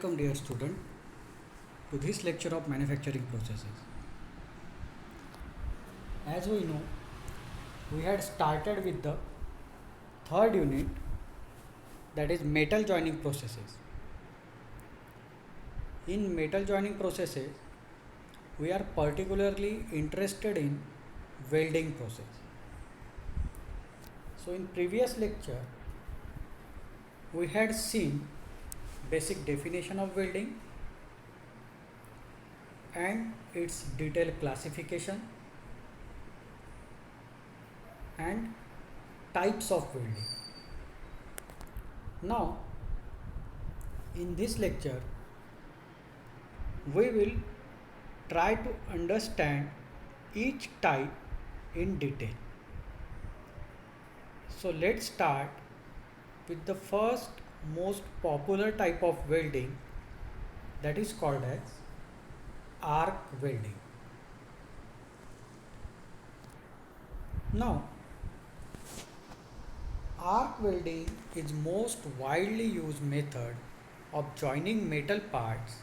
Welcome dear student to this lecture of manufacturing processes. As we know, we had started with the third unit, that is metal joining processes. In metal joining processes, we are particularly interested in welding process. So in previous lecture, we had seen basic definition of welding and its detailed classification and types of welding. Now, in this lecture, we will try to understand each type in detail. So let's start with the first most popular type of welding, that is called as arc welding. Now, arc welding is most widely used method of joining metal parts.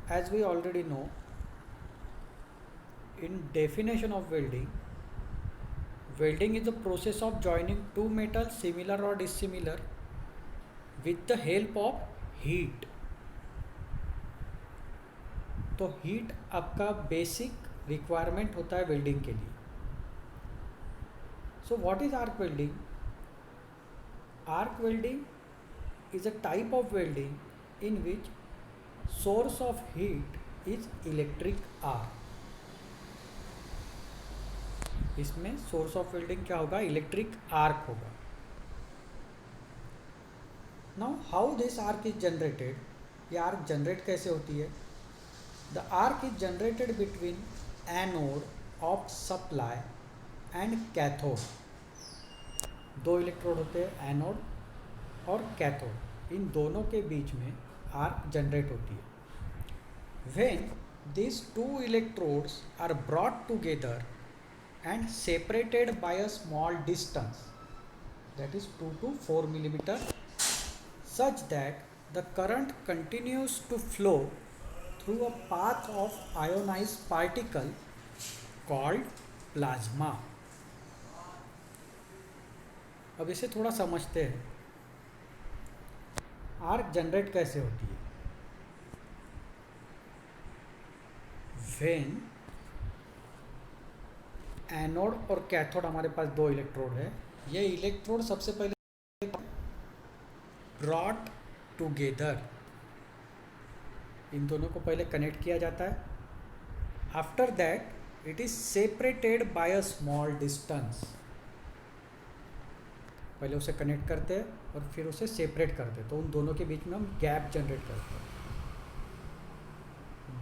As we already know, in definition of welding, welding is the process of joining two metals similar or dissimilar with the help of heat. तो heat आपका basic requirement होता है welding के लिए. So what is arc welding? Arc welding is a type of welding in which source of heat is electric arc. इसमें source of welding क्या होगा? Electric arc होगा. Now how this arc is generated? ये arc generate कैसे होती है? The arc is generated between anode of supply and cathode. दो electrode होते हैं, एनोड और कैथोड. इन दोनों के बीच में आर्क जनरेट होती है. When these two electrodes are brought together and separated by a small distance, that is 2 to 4 millimeter, such that the current continues to flow through a path of ionized particle called plasma. अब इसे थोड़ा समझते हैं. Arc generate कैसे होती है? When anode और cathode, हमारे पास दो इलेक्ट्रोड है. ये इलेक्ट्रोड सबसे पहले ब्रॉट टुगेदर, इन दोनों को पहले कनेक्ट किया जाता है. After that it is separated by a small distance. पहले उसे कनेक्ट करते हैं और फिर उसे सेपरेट करते हैं. तो उन दोनों के बीच में हम गैप जनरेट करते हैं.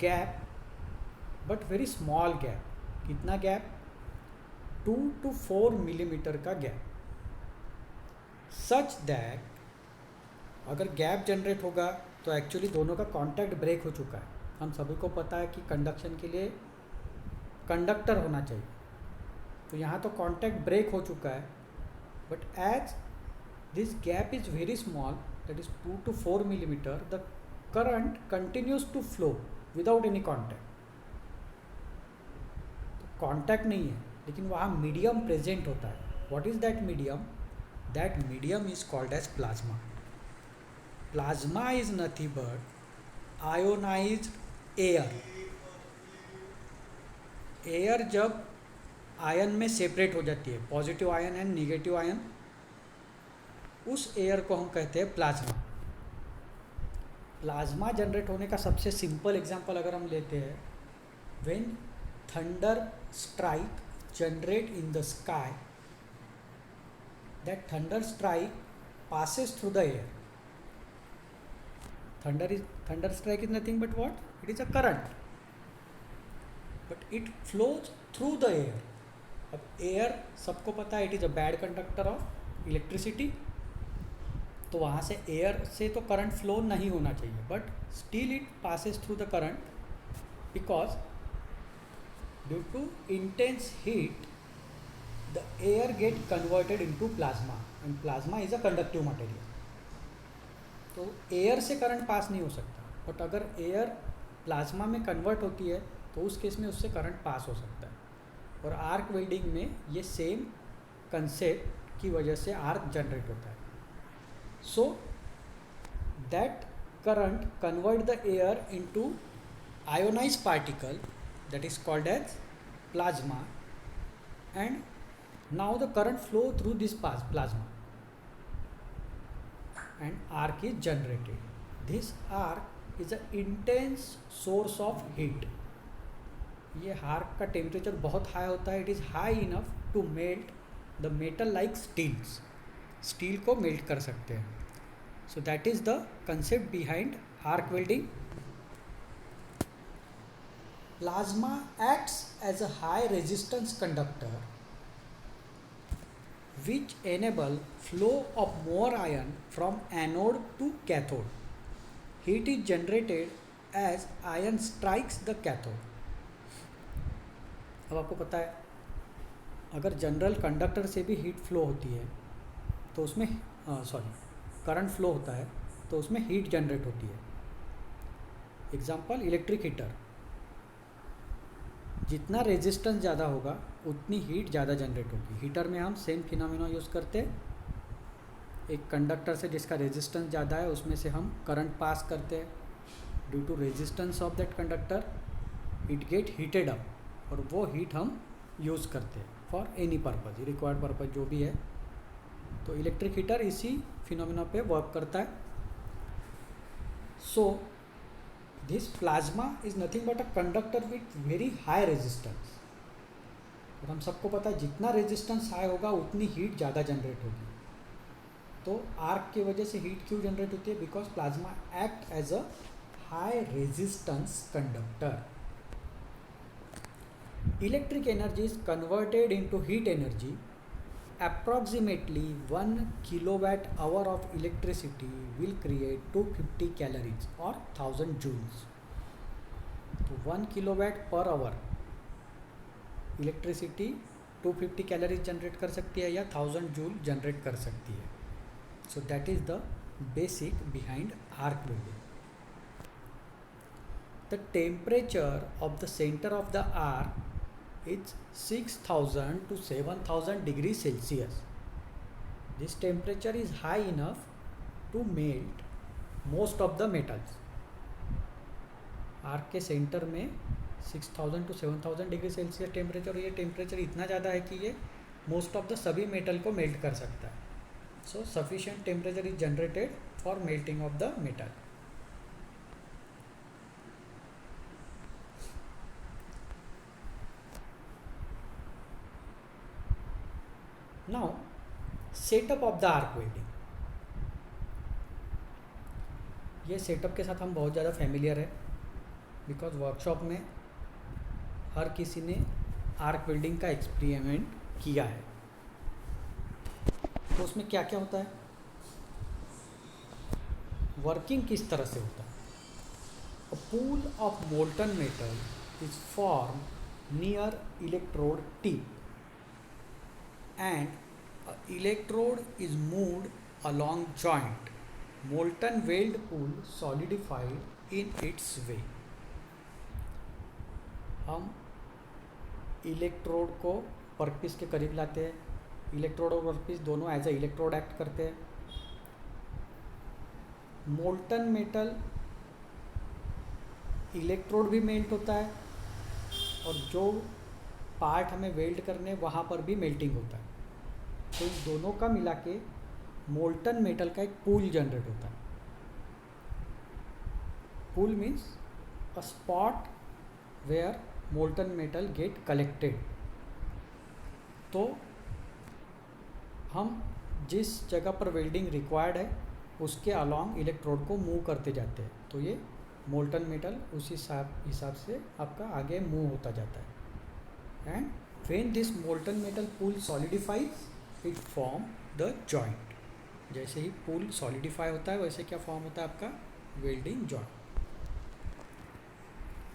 Gap, but very small gap. कितना गैप? 2 to 4 मिलीमीटर का गैप. सच दैट अगर गैप जनरेट होगा तो एक्चुअली दोनों का कांटेक्ट ब्रेक हो चुका है. हम सभी को पता है कि कंडक्शन के लिए कंडक्टर होना चाहिए. तो यहाँ तो कांटेक्ट ब्रेक हो चुका है. But as this gap is very small, that is 2 to 4 millimetre, the current continues to flow without any contact. Contact नहीं है, लेकिन वहाँ मीडियम प्रेजेंट होता है. What is that medium? That medium is called as plasma. Plasma is nothing but ionised air. Air जब ion में separate हो जाती है, positive ion and negative ion, उस एयर को हम कहते हैं प्लाज्मा. प्लाज्मा जनरेट होने का सबसे सिंपल एग्जांपल अगर हम लेते हैं, when thunder strike generate in the sky, that thunder strike passes through the air. Thunder strike is nothing but what? It is a current, but it flows through the air. अब air सबको पता है, it is a bad conductor of electricity. तो वहाँ से air से तो current flow नहीं होना चाहिए, but still it passes through the current because due to intense heat the air get converted into plasma, and plasma is a conductive material. तो air से करंट पास नहीं हो सकता, बट अगर एयर प्लाज्मा में कन्वर्ट होती है तो उस केस में उससे करंट पास हो सकता है। और आर्क वेल्डिंग में ये सेम कंसेप्ट की वजह से आर्क जनरेट होता है। So that current convert the air into ionized particle that is called as plasma, and now the current flow through this plasma and arc is generated. This arc is an intense source of heat. ये arc का temperature बहुत high होता है, it is high enough to melt the metal like steels, steel को melt कर सकते हैं। So that is the concept behind arc welding. Plasma acts as a high resistance conductor which enable flow of more ion from anode to cathode. Heat is generated as ion strikes the cathode. अब आपको पता है अगर general conductor से भी heat flow होती है तो उसमें करंट फ्लो होता है तो उसमें हीट जनरेट होती है। एग्जांपल इलेक्ट्रिक हीटर, जितना रेजिस्टेंस ज़्यादा होगा उतनी हीट ज़्यादा जनरेट होगी। हीटर में हम सेम फिनोमेना यूज़ करते हैं, एक कंडक्टर से जिसका रेजिस्टेंस ज़्यादा है उसमें से हम करंट पास करते हैं, due to resistance of that conductor it get heated up, और वो हीट हम यूज़ करते हैं for any purpose, required purpose जो भी है। तो इलेक्ट्रिक हीटर इसी फिनोमेना पे वर्क करता है। So this plasma is nothing but a conductor with very high resistance, और हम सबको पता है जितना रेजिस्टेंस हाई होगा उतनी हीट ज़्यादा जनरेट होगी। तो आर्क की वजह से हीट क्यों जनरेट होती है? Because plasma act as a high resistance conductor. Electric energy is converted into heat energy. Approximately 1 kilowatt hour of electricity will create 250 calories or 1000 joules. तो 1 kilowatt per hour electricity 250 calories generate कर सकती है या 1000 joule generate कर सकती है। So that is the basic behind arc welding. The temperature of the centre of the arc is 6000 to 7000 degrees Celsius. This temperature is high enough to melt most of the metals. Arc के centre में 6000 to 7000 degree Celsius temperature, ये temperature इतना ज़्यादा है कि ये most of the सभी metal को मेल्ट कर सकता है। So sufficient temperature is generated for melting of the metal. Now setup of the arc welding. ये सेटअप के साथ हम बहुत ज़्यादा फैमिलियर है, बिकॉज वर्कशॉप में हर किसी ने आर्क वेल्डिंग का एक्सपेरिमेंट किया है। तो उसमें क्या क्या होता है, वर्किंग किस तरह से होता है। अ pool of molten metal is form near electrode tip and electrode is moved along joint. Molten weld pool solidified in its way. हम इलेक्ट्रोड को वर्कपीस के करीब लाते हैं, इलेक्ट्रोड और वर्कपीस दोनों एज ए इलेक्ट्रोड एक्ट करते हैं। मोल्टन मेटल इलेक्ट्रोड भी मेल्ट होता है, और जो पार्ट हमें वेल्ड करने वहाँ पर भी मेल्टिंग होता है। तो इन दोनों का मिला के मोल्टन मेटल का एक पूल जनरेट होता है। Pool means a spot where molten metal get collected. तो हम जिस जगह पर वेल्डिंग रिक्वायर्ड है उसके अलॉन्ग इलेक्ट्रोड को मूव करते जाते हैं, तो ये मोल्टन मेटल उसी हिसाब से आपका आगे मूव होता जाता है। and when this molten metal pool solidifies it form the joint। जैसे ही पूल सॉलिडिफाई होता है वैसे क्या फॉर्म होता है आपका वेल्डिंग जॉइंट।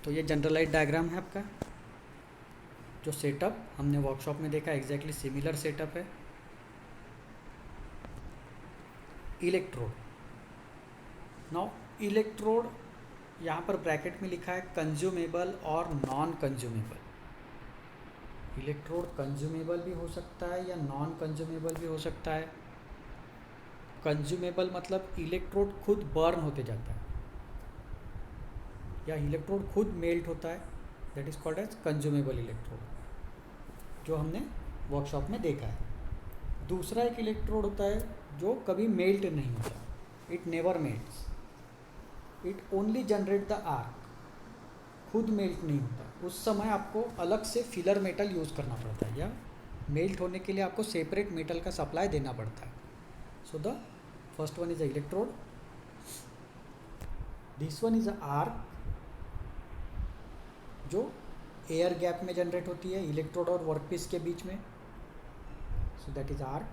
तो ये जनरलाइज डायग्राम है आपका। जो सेटअप हमने वर्कशॉप में देखा एग्जैक्टली सिमिलर सेटअप है। इलेक्ट्रोड, नाउ इलेक्ट्रोड, यहाँ पर ब्रैकेट में लिखा है कंज्यूमेबल और नॉन कंज्यूमेबल। इलेक्ट्रोड कंज्यूमेबल भी हो सकता है या नॉन कंज्यूमेबल भी हो सकता है। कंज्यूमेबल मतलब इलेक्ट्रोड खुद बर्न होते जाता है या इलेक्ट्रोड खुद मेल्ट होता है, that is called as consumable electrode, जो हमने वर्कशॉप में देखा है। दूसरा एक इलेक्ट्रोड होता है जो कभी मेल्ट नहीं होता, it never melts, it only generate the arc, खुद मेल्ट नहीं होता। उस समय आपको अलग से फिलर मेटल यूज़ करना पड़ता है या मेल्ट होने के लिए आपको सेपरेट मेटल का सप्लाई देना पड़ता है। So the first one is a electrode, this one is a arc जो एयर गैप में जनरेट होती है इलेक्ट्रोड और वर्कपीस के बीच में। सो दैट इज आर्क।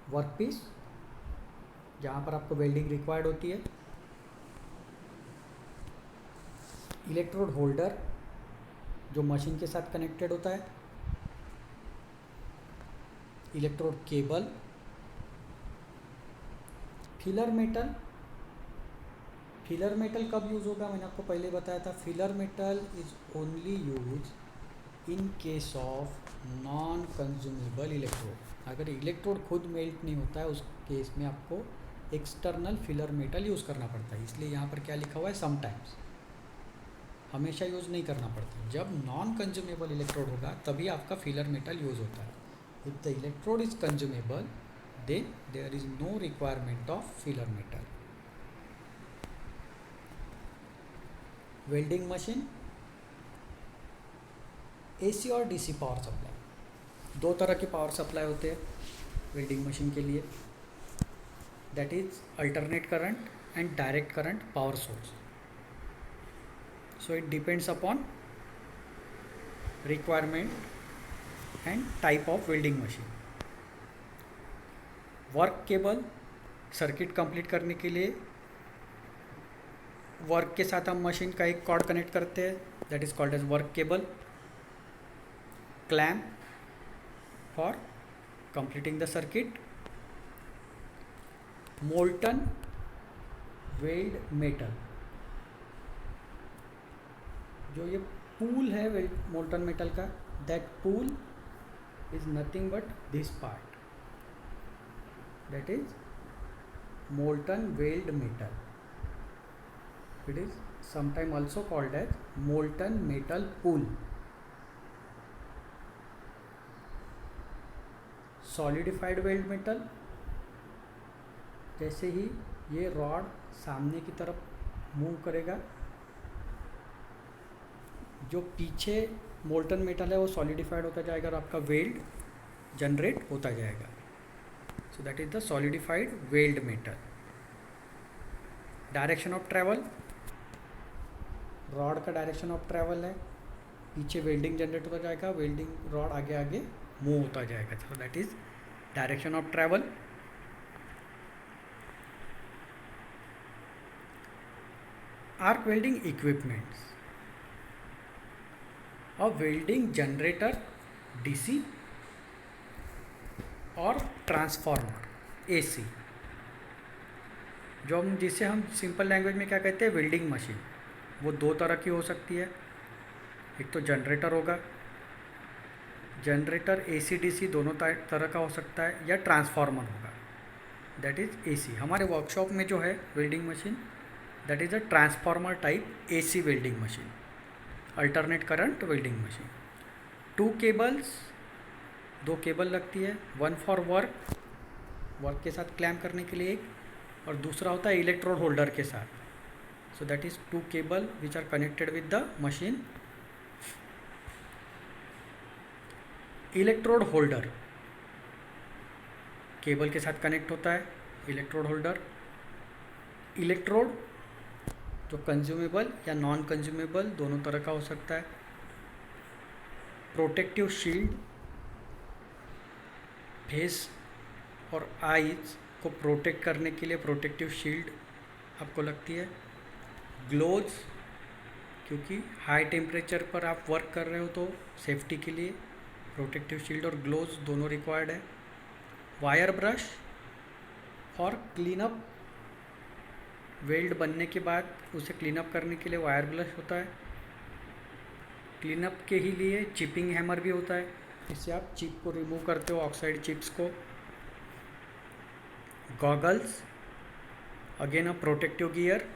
वर्कपीस जहाँ पर आपको वेल्डिंग रिक्वायर्ड होती है। इलेक्ट्रोड होल्डर जो मशीन के साथ कनेक्टेड होता है। Electrode cable. Filler metal, filler metal कब यूज़ होगा, मैंने आपको पहले बताया था। Filler metal is only use in case of non consumable electrode. अगर इलेक्ट्रोड खुद मेल्ट नहीं होता है उस केस में आपको एक्सटर्नल फिलर मेटल यूज़ करना पड़ता है। इसलिए यहाँ पर क्या लिखा हुआ है, समटाइम्स, हमेशा यूज़ नहीं करना पड़ता। जब नॉन कंज्यूमेबल इलेक्ट्रोड होगा तभी आपका फिलर मेटल यूज़ होता है। If the electrode is consumable then there is no requirement of filler metal. Welding machine, AC और डीसी पावर सप्लाई, दो तरह के पावर सप्लाई होते हैं वेल्डिंग मशीन के लिए, that is alternate current and direct current power source. So it depends upon requirement and type of welding machine. Work cable, circuit complete करने के लिए वर्क के साथ हम मशीन का एक कॉर्ड कनेक्ट करते हैं, that is called as work cable. Clamp for completing the circuit. Molten weld metal, जो ये पूल है मोल्टन मेटल का, that pool is nothing but this part, that is molten welded metal. It is sometimes also called as molten metal pool. Solidified weld metal, जैसे ही ये rod सामने की तरफ move करेगा, जो पीछे मोल्टन मेटल है वो सॉलिडिफाइड होता जाएगा और आपका वेल्ड जनरेट होता जाएगा। So that is the solidified welded metal. Direction of travel, rod का डायरेक्शन ऑफ ट्रैवल है, पीछे वेल्डिंग जनरेट होता जाएगा, वेल्डिंग रॉड आगे आगे मूव होता जाएगा। So that is direction of travel. Arc welding equipments, a welding generator DC और ट्रांसफार्मर एसी, जिसे हम सिंपल लैंग्वेज में क्या कहते हैं, वेल्डिंग मशीन। वो दो तरह की हो सकती है, एक तो जनरेटर होगा, जनरेटर एसी डीसी दोनों तरह का हो सकता है, या ट्रांसफार्मर होगा, दैट इज एसी। हमारे वर्कशॉप में जो है welding machine, that is a transformer type AC welding machine, alternate current welding machine. 2 cables, 2 cable लगती है, वन फॉर वर्क, वर्क के साथ क्लैम्प करने के लिए एक, और दूसरा होता है इलेक्ट्रोड होल्डर के साथ। So that is 2 cable which are connected with the machine. Electrode holder cable के साथ कनेक्ट होता है, इलेक्ट्रोड होल्डर। इलेक्ट्रोड जो कंज्यूमेबल या नॉन कंज्यूमेबल दोनों तरह का हो सकता है। प्रोटेक्टिव शील्ड, फेस और आईज को प्रोटेक्ट करने के लिए प्रोटेक्टिव शील्ड आपको लगती है। ग्लोव्स, क्योंकि हाई टेम्परेचर पर आप वर्क कर रहे हो तो सेफ्टी के लिए प्रोटेक्टिव शील्ड और ग्लोव्स दोनों रिक्वायर्ड है। वायर ब्रश और क्लीनअप, वेल्ड बनने के बाद उसे क्लीनअप करने के लिए वायर ब्रश होता है। क्लीनअप के ही लिए चिपिंग हैमर भी होता है, इससे आप चिप को रिमूव करते हो, ऑक्साइड चिप्स को। Goggles, again a protective gear.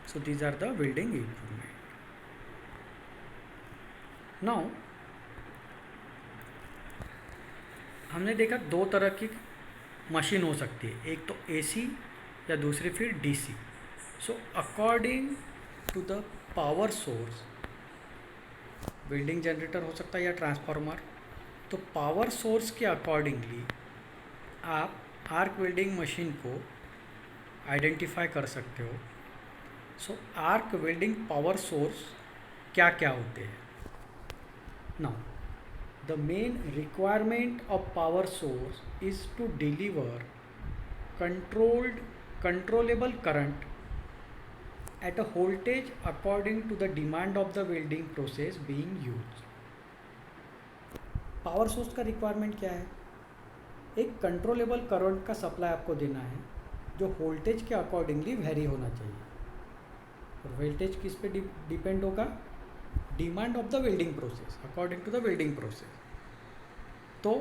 So these are the welding equipment. Now हमने देखा दो तरह की मशीन हो सकती है, एक तो एसी या दूसरी फिर DC. So according to the power source, welding generator हो सकता है या ट्रांसफार्मर। तो पावर सोर्स के अकॉर्डिंगली आप आर्क वेल्डिंग मशीन को आइडेंटिफाई कर सकते हो। So arc welding power source क्या क्या होते हैं? Now the main requirement of power source is to deliver controllable current at a voltage according to the demand of the welding process being used. Power source का requirement क्या है? एक controllable current का supply आपको देना है जो voltage के अकॉर्डिंगली वेरी होना चाहिए। और वोल्टेज किस पे डिपेंड होगा? Demand of the welding process, according to the welding process. तो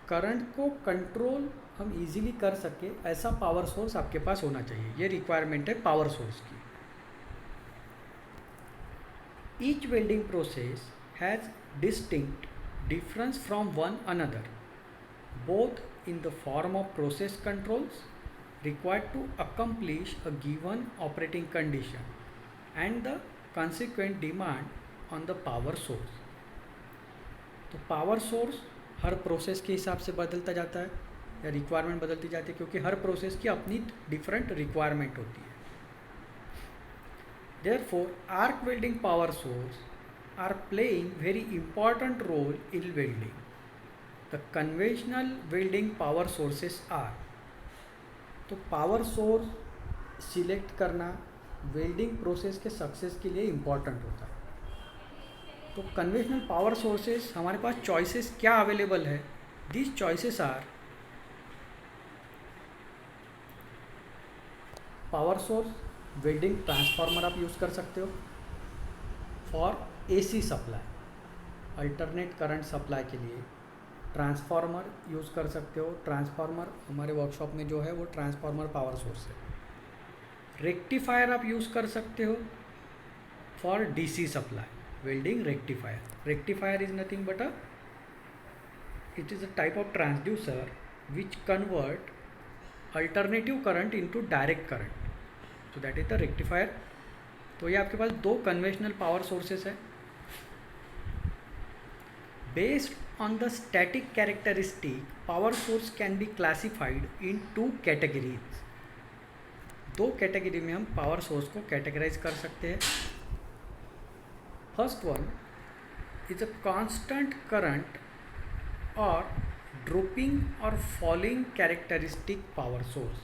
करंट को कंट्रोल हम इजीली कर सके ऐसा पावर सोर्स आपके पास होना चाहिए, ये रिक्वायरमेंट है पावर सोर्स की। Each welding process has distinct difference from one another, both in the form of process controls required to accomplish a given operating condition and the consequent demand on the power source. तो power source हर प्रोसेस के हिसाब से बदलता जाता है या रिक्वायरमेंट बदलती जाती है, क्योंकि हर प्रोसेस की अपनी डिफरेंट रिक्वायरमेंट होती है। Therefore arc welding power sources are playing very important role in welding. The conventional welding power sources are, तो पावर सोर्स सिलेक्ट करना वेल्डिंग प्रोसेस के सक्सेस के लिए इम्पॉर्टेंट होता है। तो कन्वेंशनल पावर सोर्सेस हमारे पास चॉइसेस क्या अवेलेबल है? These choices are power source, welding transformer आप यूज़ कर सकते हो for AC supply, alternate current supply के लिए ट्रांसफार्मर यूज़ कर सकते हो। ट्रांसफार्मर हमारे वर्कशॉप में जो है वो ट्रांसफार्मर पावर सोर्स है। रेक्टिफायर आप यूज़ कर सकते हो for DC supply, welding rectifier. Rectifier is nothing but it is a type of transducer which convert alternative current into direct current. So that is the rectifier. तो ये आपके पास दो conventional power sources है। Based on the static characteristic, power source can be classified in two categories. दो category में हम power source को categorise कर सकते हैं। First one is a constant current or dropping or falling characteristic power source.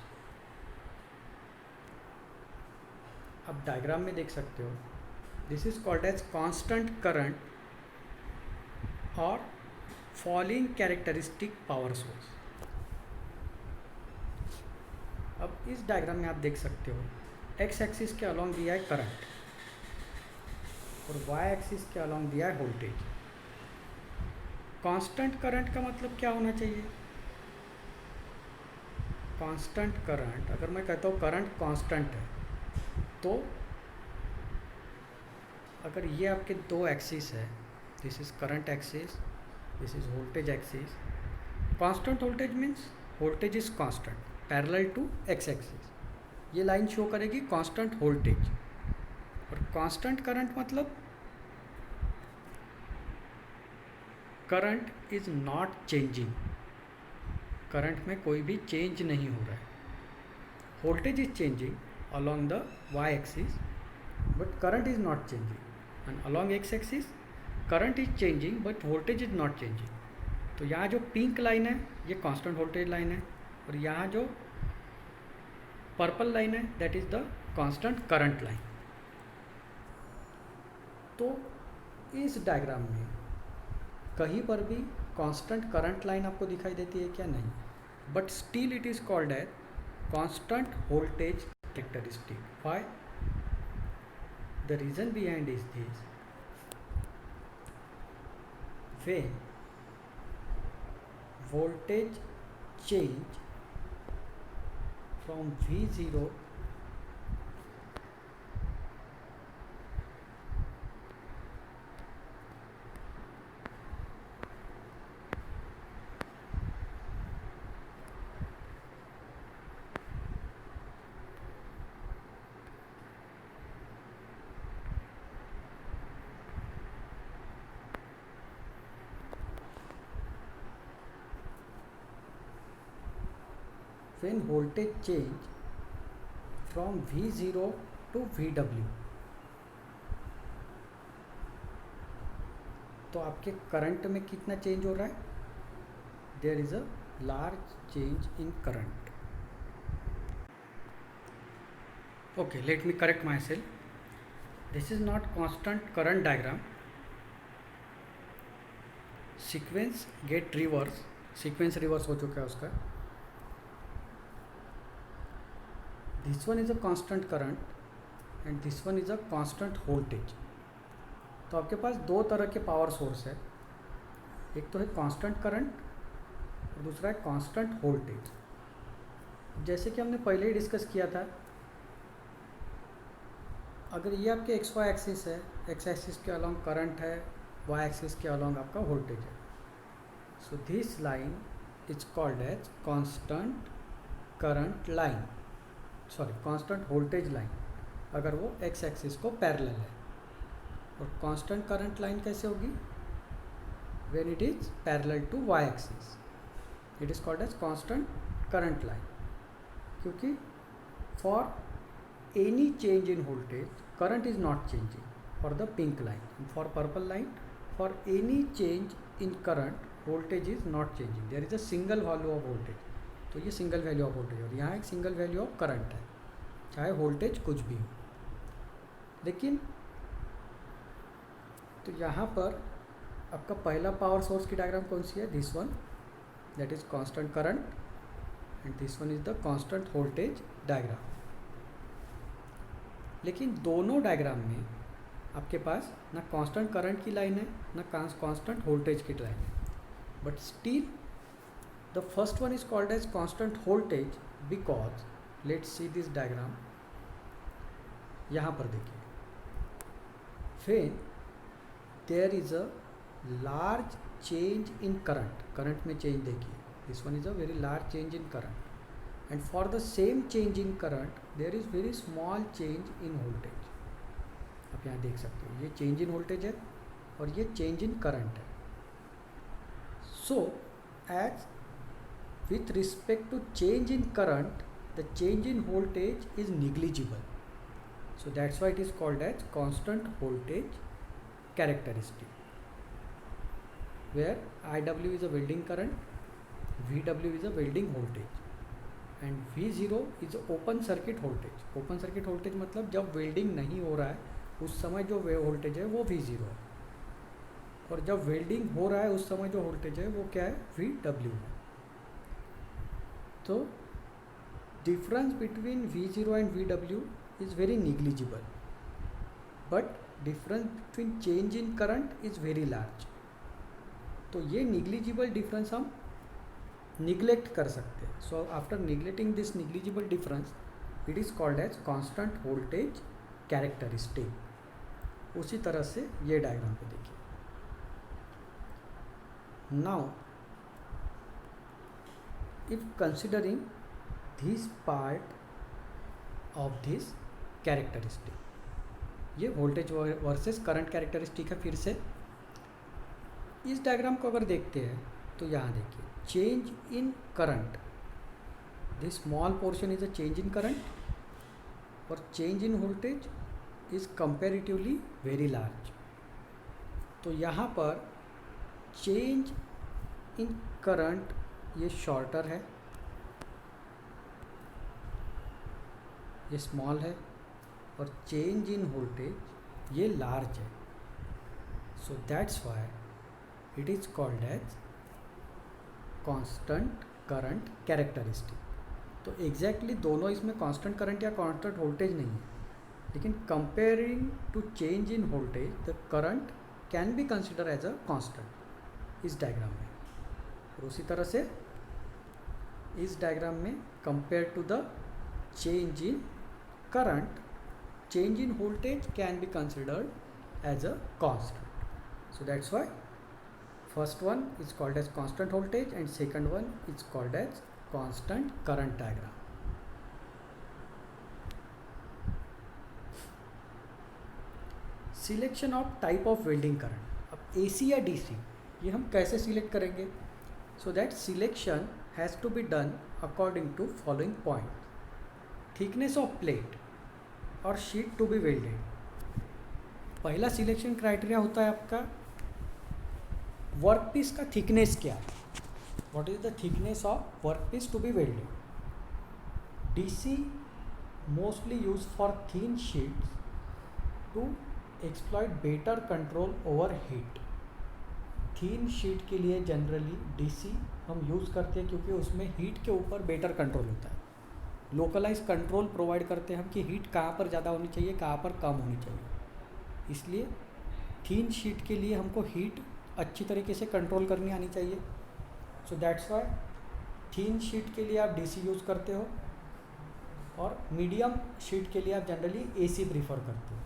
आप diagram में देख सकते हो, this is called as constant current और फॉलिंग कैरेक्टरिस्टिक पावर सोर्स। अब इस डायग्राम में आप देख सकते हो एक्स एक्सिस के अलॉन्ग दिया है करंट और वाई एक्सिस के अलॉन्ग दिया है वोल्टेज। कांस्टेंट करंट का मतलब क्या होना चाहिए? कांस्टेंट करंट, अगर मैं कहता हूँ करंट कांस्टेंट है, तो अगर ये आपके दो एक्सिस है, this is current axis, this is voltage axis. Constant voltage means voltage is constant parallel to x axis, ये लाइन शो करेगी कांस्टेंट वोल्टेज। और कांस्टेंट करंट मतलब current is not changing, current में कोई भी चेंज नहीं हो रहा है। Voltage is changing along the y axis but current is not changing, and along x axis current is changing but voltage is not changing. तो यहाँ जो पिंक लाइन है ये कांस्टेंट वोल्टेज लाइन है और यहाँ जो पर्पल लाइन है that is the constant current line. तो इस डायग्राम में कहीं पर भी कांस्टेंट करंट लाइन आपको दिखाई देती है क्या? नहीं। but still it is called as constant voltage characteristic. Why? The reason behind is this: when voltage change from V0 when voltage change from V0 to VW, तो आपके करंट में कितना चेंज हो रहा है? There is a large change in current. Okay, let me correct myself. This is not constant current diagram. Sequence get reverse. Sequence reverse हो चुका है उसका. This one is a constant current and this one is a constant voltage. तो आपके पास दो तरह के power source है. एक तो है कांस्टेंट करंट और दूसरा है कांस्टेंट वोल्टेज. जैसे कि हमने पहले ही डिस्कस किया था, अगर ये आपके एक्स वाई एक्सिस है, एक्स एक्सिस के अलॉन्ग करंट है, वाई एक्सिस के अलॉन्ग आपका वोल्टेज है. So this line is called as constant current line, sorry constant voltage line, अगर वो एक्स एक्सिस को पैरेलल है. और कांस्टेंट करंट लाइन कैसे होगी? When it is parallel to y axis, it is called as constant current line. क्योंकि for any change in voltage, current is not changing for the pink line. For purple line, for any change in current, voltage is not changing. There is a single value of voltage. तो ये single value of voltage और यहाँ एक single value of current है, चाहे voltage कुछ भी हो. लेकिन तो यहाँ पर आपका पहला पावर सोर्स की डायग्राम कौन सी है? This one, that is constant current, and this one is the constant voltage diagram. लेकिन दोनों डायग्राम में आपके पास ना कांस्टेंट करंट की लाइन है ना कांस्टेंट वोल्टेज की लाइन है. But still the first one is called as constant voltage because, let's see this diagram. यहाँ पर देखिए, when there is a large change in current, current में चेंज देखिए, this one is a very large change in current. And for the same change in current, there is very small change in voltage. आप यहाँ देख सकते हो, ये change in voltage है और ये change in current है. So, as with respect to change in current, the change in voltage is negligible. So that's why it is called as constant voltage characteristic, where IW is a welding current, VW is a welding voltage. And V0 is open circuit voltage. Open circuit voltage मतलब जब welding नहीं हो रहा है उस समय जो voltage है वो V0 है, और जब वेल्डिंग हो रहा है उस समय जो वोल्टेज है वो क्या है? VW है. तो difference between V0 and VW is very negligible, but difference between change in current is very large. तो ये निग्लिजिबल डिफरेंस हम निग्लेक्ट कर सकते हैं. So after neglecting this negligible difference, it is called as constant voltage characteristic. उसी तरह से ये डायग्राम को देखिए. Now if considering this part of this characteristic, ये वोल्टेज वर्सेस करंट कैरेक्टरिस्टिक है. फिर से इस डायग्राम को अगर देखते हैं तो यहाँ देखिए, change in current, this small portion is a change in current और change in voltage is comparatively very large. तो यहाँ पर change in current ये shorter है, ये small है, और change in voltage ये large है. So that's why it is called as constant current characteristic. तो एग्जैक्टली दोनों इसमें कांस्टेंट करंट या कांस्टेंट वोल्टेज नहीं है, लेकिन comparing to change in voltage the current can be consider as a constant इस डायग्राम में। और उसी तरह से इस डायग्राम में compare to the change in current, change in voltage can be considered as a constant. So that's why first one is called as constant voltage and second one is called as constant current diagram. Selection of type of welding current. अब AC या DC ये हम कैसे select करेंगे? So that selection has to be done according to following point. Thickness of plate और sheet to be welded. पहला selection criteria होता है आपका वर्क पीस का थिकनेस क्या है, what is the thickness of work piece to be welded. DC mostly use for thin sheets to exploit better control over heat. Thin sheet के लिए generally DC हम use करते हैं क्योंकि उसमें हीट के ऊपर बेटर कंट्रोल होता है। लोकलाइज कंट्रोल प्रोवाइड करते हैं हम कि हीट कहाँ पर ज़्यादा होनी चाहिए, कहाँ पर कम होनी चाहिए। इसलिए थीन शीट के लिए हमको हीट अच्छी तरीके से कंट्रोल करनी आनी चाहिए। So that's why thin sheet के लिए आप डीसी यूज़ करते हो और मीडियम शीट के लिए आप जनरली एसी प्रीफर करते हो।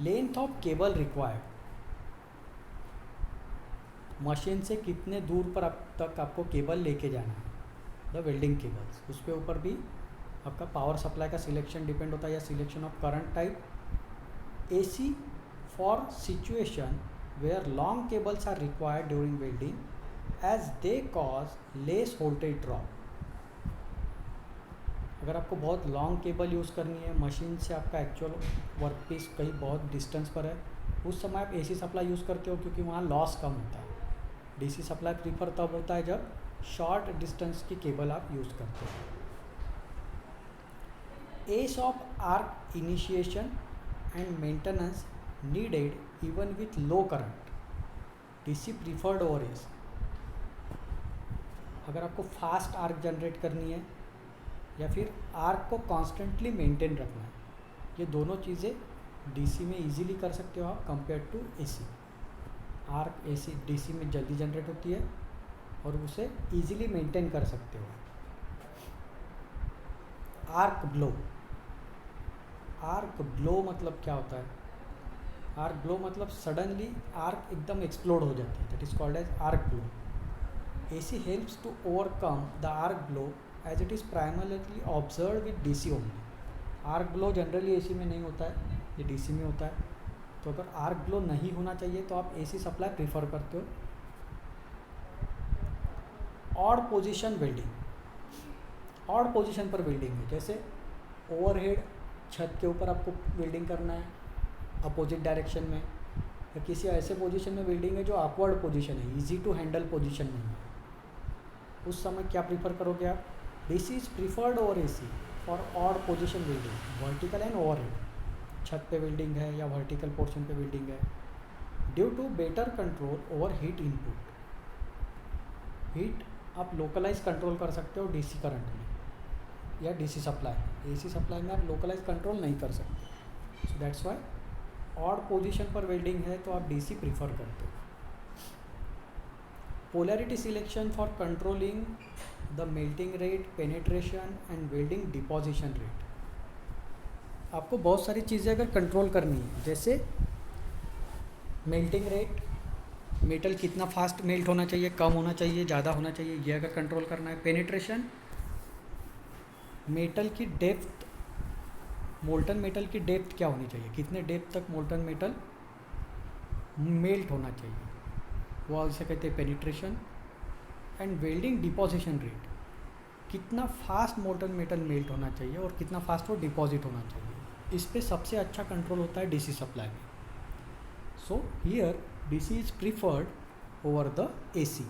Length of cable required, machine से कितने दूर पर तक आपको केबल लेके जाना है, द वेल्डिंग केबल्स, उसके ऊपर भी आपका पावर सप्लाई का सिलेक्शन डिपेंड होता है या selection of current type. AC for situation where long cables are required during welding as they cause less voltage drop. अगर आपको बहुत लॉन्ग केबल यूज़ करनी है, मशीन से आपका एक्चुअल वर्क पीस कहीं बहुत डिस्टेंस पर है, उस समय आप एसी सप्लाई यूज़ करते हो क्योंकि वहाँ लॉस कम होता है। डीसी सप्लाई प्रीफर तब होता है जब शॉर्ट डिस्टेंस की केबल आप यूज़ करते हो। Ease of arc initiation and maintenance needed even with low current, DC preferred over AC. अगर आपको फास्ट आर्क जनरेट करनी है या फिर आर्क को कॉन्स्टेंटली मेंटेन रखना है, ये दोनों चीज़ें डीसी में इजीली कर सकते हो आप compare to AC. Arc AC DC में जल्दी जनरेट होती है और उसे इजीली मेंटेन कर सकते हो। आर्क ब्लो, आर्क ब्लो मतलब क्या होता है? आर्क ब्लो मतलब सडनली आर्क एकदम एक्सप्लोड हो जाती है, that is called as arc blow. AC helps to overcome the arc blow as it is primarily observe with DC only. Arc blow generally AC में नहीं होता है, ये डीसी में होता है। तो अगर आर्क ब्लो नहीं होना चाहिए तो आप एसी सप्लाई प्रीफर करते हो। Odd position welding, odd position पर वेल्डिंग है, जैसे ओवरहेड छत के ऊपर आपको वेल्डिंग करना है अपोजिट डायरेक्शन में, या किसी ऐसे पोजीशन में वेल्डिंग है जो अपवर्ड पोजीशन है, इजी टू हैंडल पोजीशन नहीं है, उस समय क्या प्रीफर करोगे आप? DC is preferred over AC for odd position welding, vertical and overhead. छत पे वेल्डिंग है या वर्टिकल पोर्शन पे वेल्डिंग है, due to better control over heat input. Heat आप लोकलाइज कंट्रोल कर सकते हो डीसी करंट में या डीसी सप्लाई। एसी सप्लाई में आप लोकलाइज कंट्रोल नहीं कर सकते। So that's why odd position पर वेल्डिंग है तो आप डीसी प्रीफर करते हो। Polarity selection for controlling the melting rate, penetration and welding deposition rate. आपको बहुत सारी चीज़ें अगर कंट्रोल करनी है, जैसे मेल्टिंग रेट, मेटल कितना फास्ट मेल्ट होना चाहिए, कम होना चाहिए, ज़्यादा होना चाहिए, ये अगर कंट्रोल करना है। पेनिट्रेशन, मेटल की डेप्थ, मोल्टन मेटल की डेप्थ क्या होनी चाहिए, कितने डेप्थ तक मोल्टन मेटल मेल्ट होना चाहिए, वो इसे कहते हैं penetration. And welding deposition rate, कितना फास्ट मोल्टन मेटल मेल्ट होना चाहिए और कितना फास्ट वो डिपॉजिट होना चाहिए, इस पे सबसे अच्छा कंट्रोल होता है डीसी सप्लाई में। So here DC is preferred over the AC.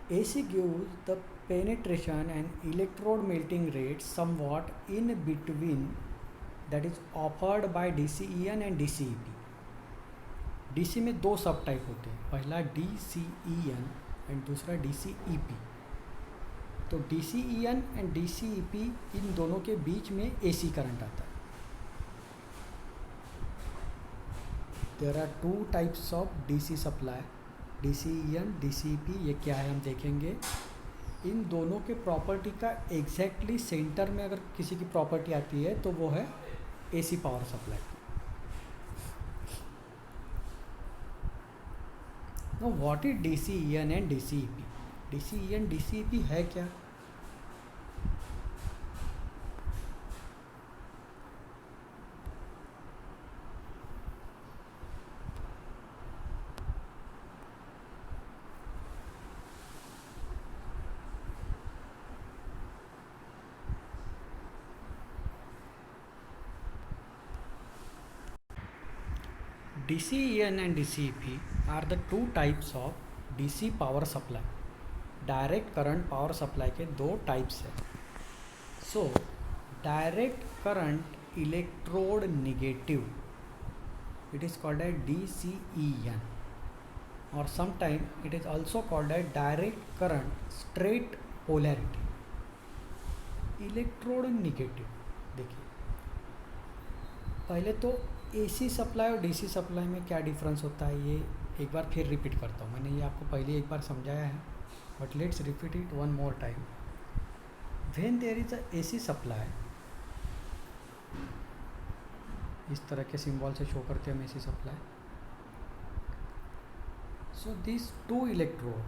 AC gives the penetration and electrode melting rate somewhat in between that is offered by DCEN and DCEP. DC में दो सब टाइप होते हैं, पहला DCEN and दूसरा DCEP। तो DCEN and DCEP इन दोनों के बीच में AC करंट आता है। There are two types of DC supply, DCEN, DCEP। ये क्या है हम देखेंगे। इन दोनों के प्रॉपर्टी का एग्जैक्टली सेंटर में अगर किसी की प्रॉपर्टी आती है तो वो है AC power supply. Now what is DCEN and DCEP? DCEN DCEP है क्या? DCEN and DCEP are the two types of DC power supply. Direct current power supply के दो टाइप्स हैं। So direct current electrode negative, it is called as DCEN, और sometime it is also called as direct current straight polarity electrode negative. देखिए पहले तो AC supply और DC supply में क्या डिफरेंस होता है ये एक बार फिर रिपीट करता हूँ। मैंने ये आपको पहले एक बार समझाया है, but let's repeat it one more time. When there is a AC supply, इस तरह के सिंबल से शो करते हैं हम AC supply. So this two electrode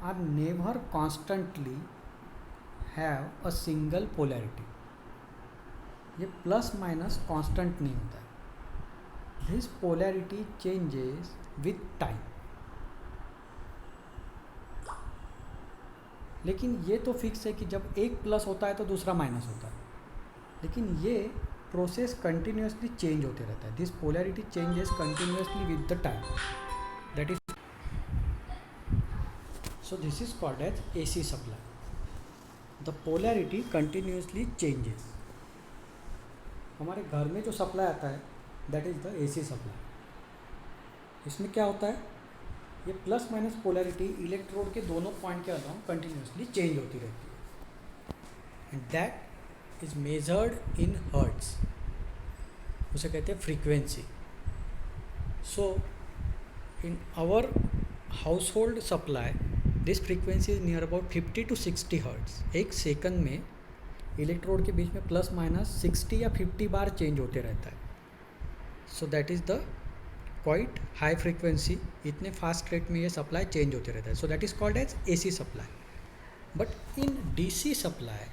are never constantly have a single polarity. ये प्लस माइनस कांस्टेंट नहीं होता है। This polarity changes with time. लेकिन ये तो फिक्स है कि जब एक प्लस होता है तो दूसरा माइनस होता है, लेकिन ये प्रोसेस कंटिन्यूसली चेंज होते रहता है। This polarity changes continuously with the time, that is so this is called as AC supply. The polarity continuously changes. हमारे घर में जो सप्लाई आता है that is the AC supply. इसमें क्या होता है, ये प्लस माइनस पोलैरिटी इलेक्ट्रोड के दोनों पॉइंट के अलावा कंटिन्यूसली चेंज होती रहती है, and that is measured in hertz. उसे कहते हैं frequency. So in our house hold supply this frequency is near about 50 to 60 hertz. एक सेकंड में इलेक्ट्रोड के बीच में प्लस माइनस 60 या 50 बार चेंज होते रहता है। So that is the quite high frequency. इतने फास्ट रेट में ये सप्लाई चेंज होते रहता है। So that is called as AC supply. But in DC supply,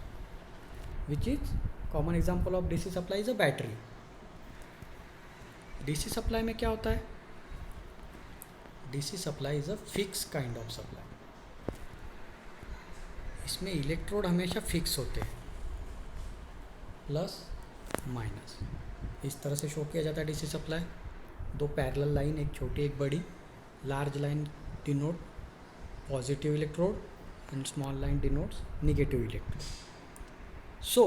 which is common example of DC supply is a battery. DC supply में क्या होता है, DC supply is a fix kind of supply. इसमें electrode हमेशा fix होते हैं, plus minus इस तरह से शो किया जाता है DC सप्लाई। दो पैरेलल लाइन, एक छोटी एक बड़ी। Large line denote positive electrode and small line denotes negative electrode. So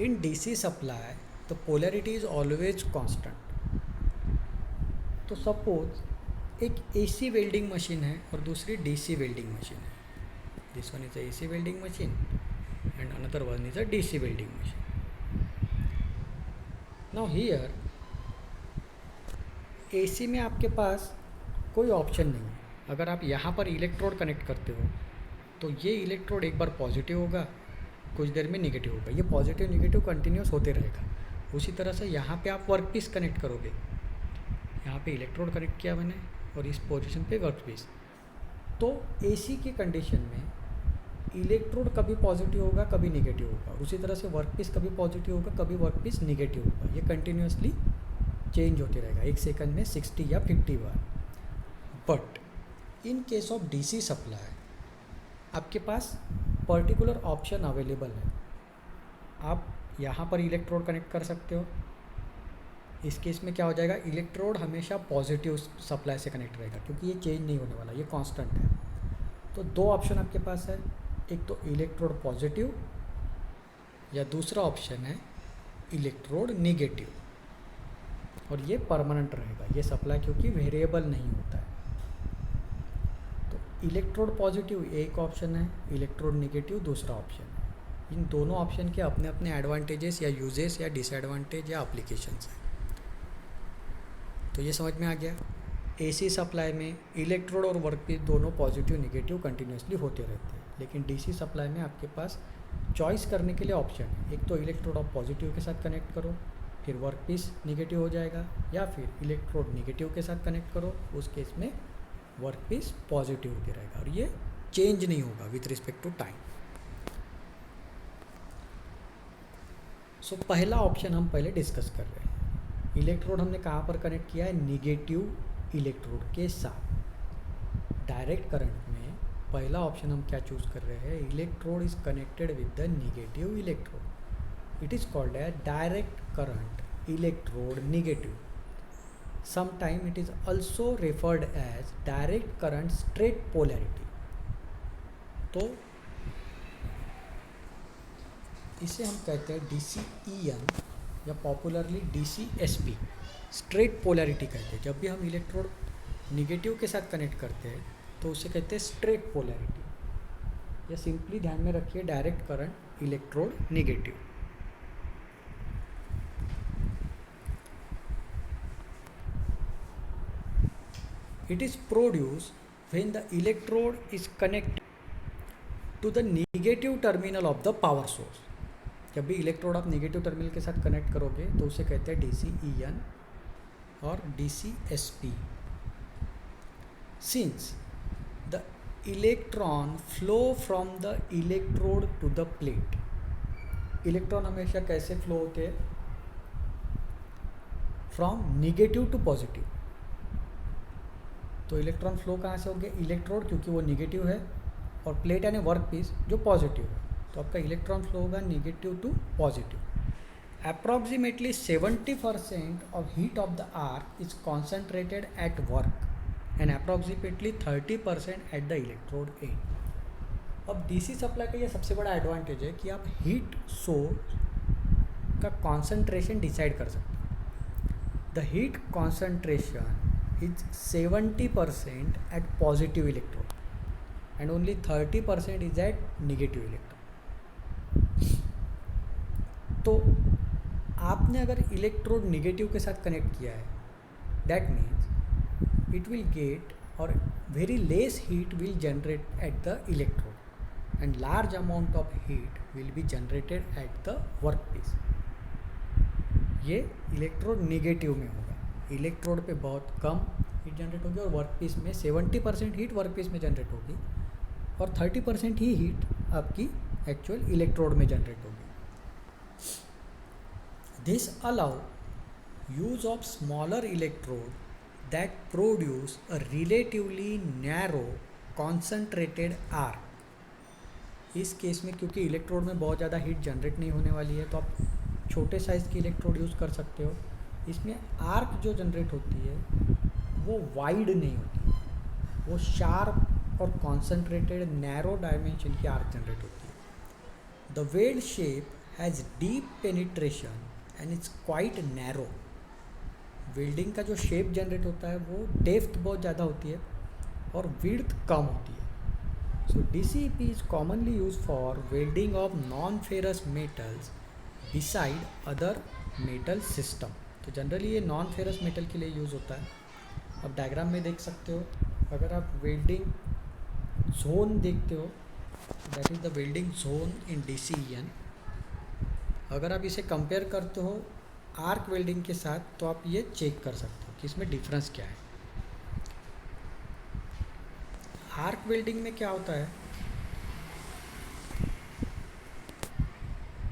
in DC supply the polarity is always constant. तो सपोज एक AC वेल्डिंग मशीन है और दूसरी DC वेल्डिंग मशीन है। This one is a AC welding machine and another one is a DC welding machine. Now here AC में आपके पास कोई option नहीं है। अगर आप यहाँ पर इलेक्ट्रोड कनेक्ट करते हो तो ये इलेक्ट्रोड एक बार पॉजिटिव होगा, कुछ देर में नेगेटिव होगा। ये पॉजिटिव नेगेटिव कंटिन्यूस होते रहेगा। उसी तरह से यहाँ पे आप वर्क पीस कनेक्ट करोगे, यहाँ पे इलेक्ट्रोड कनेक्ट किया मैंने और इस पोजीशन पे वर्क पीस। तो AC की कंडीशन में इलेक्ट्रोड कभी पॉजिटिव होगा कभी नेगेटिव होगा। उसी तरह से वर्क पीस कभी पॉजिटिव होगा कभी वर्क पीस नेगेटिव होगा। ये कंटिन्यूसली चेंज होते रहेगा, एक सेकंड में 60 या 50 बार। But in case of DC supply आपके पास पर्टिकुलर ऑप्शन अवेलेबल है। आप यहाँ पर इलेक्ट्रोड कनेक्ट कर सकते हो। इस केस में क्या हो जाएगा, इलेक्ट्रोड हमेशा पॉजिटिव सप्लाई से कनेक्ट रहेगा क्योंकि ये चेंज नहीं होने वाला, ये कांस्टेंट है। तो दो ऑप्शन आपके पास है, एक तो इलेक्ट्रोड पॉजिटिव या दूसरा ऑप्शन है इलेक्ट्रोड नेगेटिव। और ये परमानेंट रहेगा ये सप्लाई, क्योंकि वेरिएबल नहीं होता है। तो इलेक्ट्रोड पॉजिटिव एक ऑप्शन है, इलेक्ट्रोड नेगेटिव दूसरा ऑप्शन है। इन दोनों ऑप्शन के अपने अपने एडवांटेजेस या यूजेस या डिसएडवांटेज या एप्लीकेशंस हैं। तो ये समझ में आ गया। एसी सप्लाई में इलेक्ट्रोड और वर्कपीस दोनों पॉजिटिव नेगेटिव कंटिन्यूसली होते रहते हैं, लेकिन डीसी सप्लाई में आपके पास चॉइस करने के लिए ऑप्शन है। एक तो इलेक्ट्रोड आप पॉजिटिव के साथ कनेक्ट करो, फिर वर्कपीस नेगेटिव हो जाएगा, या फिर इलेक्ट्रोड नेगेटिव के साथ कनेक्ट करो, उस केस में वर्कपीस पॉजिटिव होते रहेगा और ये चेंज नहीं होगा विथ रिस्पेक्ट टू टाइम। सो पहला ऑप्शन हम पहले डिस्कस कर रहे हैं। इलेक्ट्रोड हमने कहाँ पर कनेक्ट किया है? निगेटिव इलेक्ट्रोड के साथ। डायरेक्ट करंट में पहला ऑप्शन हम क्या चूज कर रहे हैं? Electrode is connected with the negative electrode. It is called as direct current electrode negative. Sometime it is also referred as direct current straight polarity। तो इसे हम कहते हैं DCEN या पॉपुलरली DCSP, स्ट्रेट पोलैरिटी कहते हैं। जब भी हम इलेक्ट्रोड निगेटिव के साथ कनेक्ट करते हैं तो उसे कहते हैं स्ट्रेट पोलैरिटी, या सिंपली ध्यान में रखिए direct current electrode negative. It is produced when the electrode is connected to the negative terminal of the power source। जब भी इलेक्ट्रोड आप नेगेटिव टर्मिनल के साथ कनेक्ट करोगे तो उसे कहते हैं DCEN और DCSP। Since the electron flow from the electrode to the plate, electron हमेशा कैसे फ्लो होते हैं? From negative to positive. तो इलेक्ट्रॉन फ्लो कहाँ से होंगे? इलेक्ट्रोड, क्योंकि वो निगेटिव है, और प्लेट यानी वर्क पीस जो पॉजिटिव है, तो आपका इलेक्ट्रॉन फ्लो होगा negative to positive. Approximately 70% of heat of the arc is concentrated at work end approximately 30% at the electrode end. अब डीसी सप्लाई का ये सबसे बड़ा एडवांटेज है कि आप हीट सोर्स का कॉन्सेंट्रेशन डिसाइड कर सकते हैं। The heat concentration is 70% at positive electrode and only 30% is at negative electrode। तो आपने अगर इलेक्ट्रोड नेगेटिव के साथ कनेक्ट किया है, that means it will get or very less heat will generate at the electrode and large amount of heat will be generated at the workpiece। ये electrode negative में होगा। इलेक्ट्रोड पे बहुत कम heat generate होगी और workpiece में 70% heat workpiece में generate होगी और 30% ही हीट आपकी एक्चुअल इलेक्ट्रोड में जनरेट होगी। This allow use of smaller electrode that produce a relatively narrow concentrated arc. इस केस में क्योंकि इलेक्ट्रोड में बहुत ज़्यादा हीट जनरेट नहीं होने वाली है, तो आप छोटे साइज़ की इलेक्ट्रोड यूज़ कर सकते हो। इसमें आर्क जो जनरेट होती है वो वाइड नहीं होती, वो शार्प और कॉन्सेंट्रेटेड नैरो डायमेंशन की आर्क जनरेट होती है। The weld shape has deep penetration and it's quite narrow. Welding का जो शेप जनरेट होता है वो डेप्थ बहुत ज़्यादा होती है और विड्थ कम होती है। So DCEP is commonly use for welding of non ferrous metals beside other metal system. तो जनरली ये नॉन फेरस मेटल के लिए यूज़ होता है। आप डायग्राम में देख सकते हो, अगर आप वेल्डिंग जोन देखते हो, that is the welding zone in DCEN। अगर आप इसे कंपेयर करते हो आर्क वेल्डिंग के साथ, तो आप ये चेक कर सकते हो कि इसमें डिफरेंस क्या है। आर्क वेल्डिंग में क्या होता है?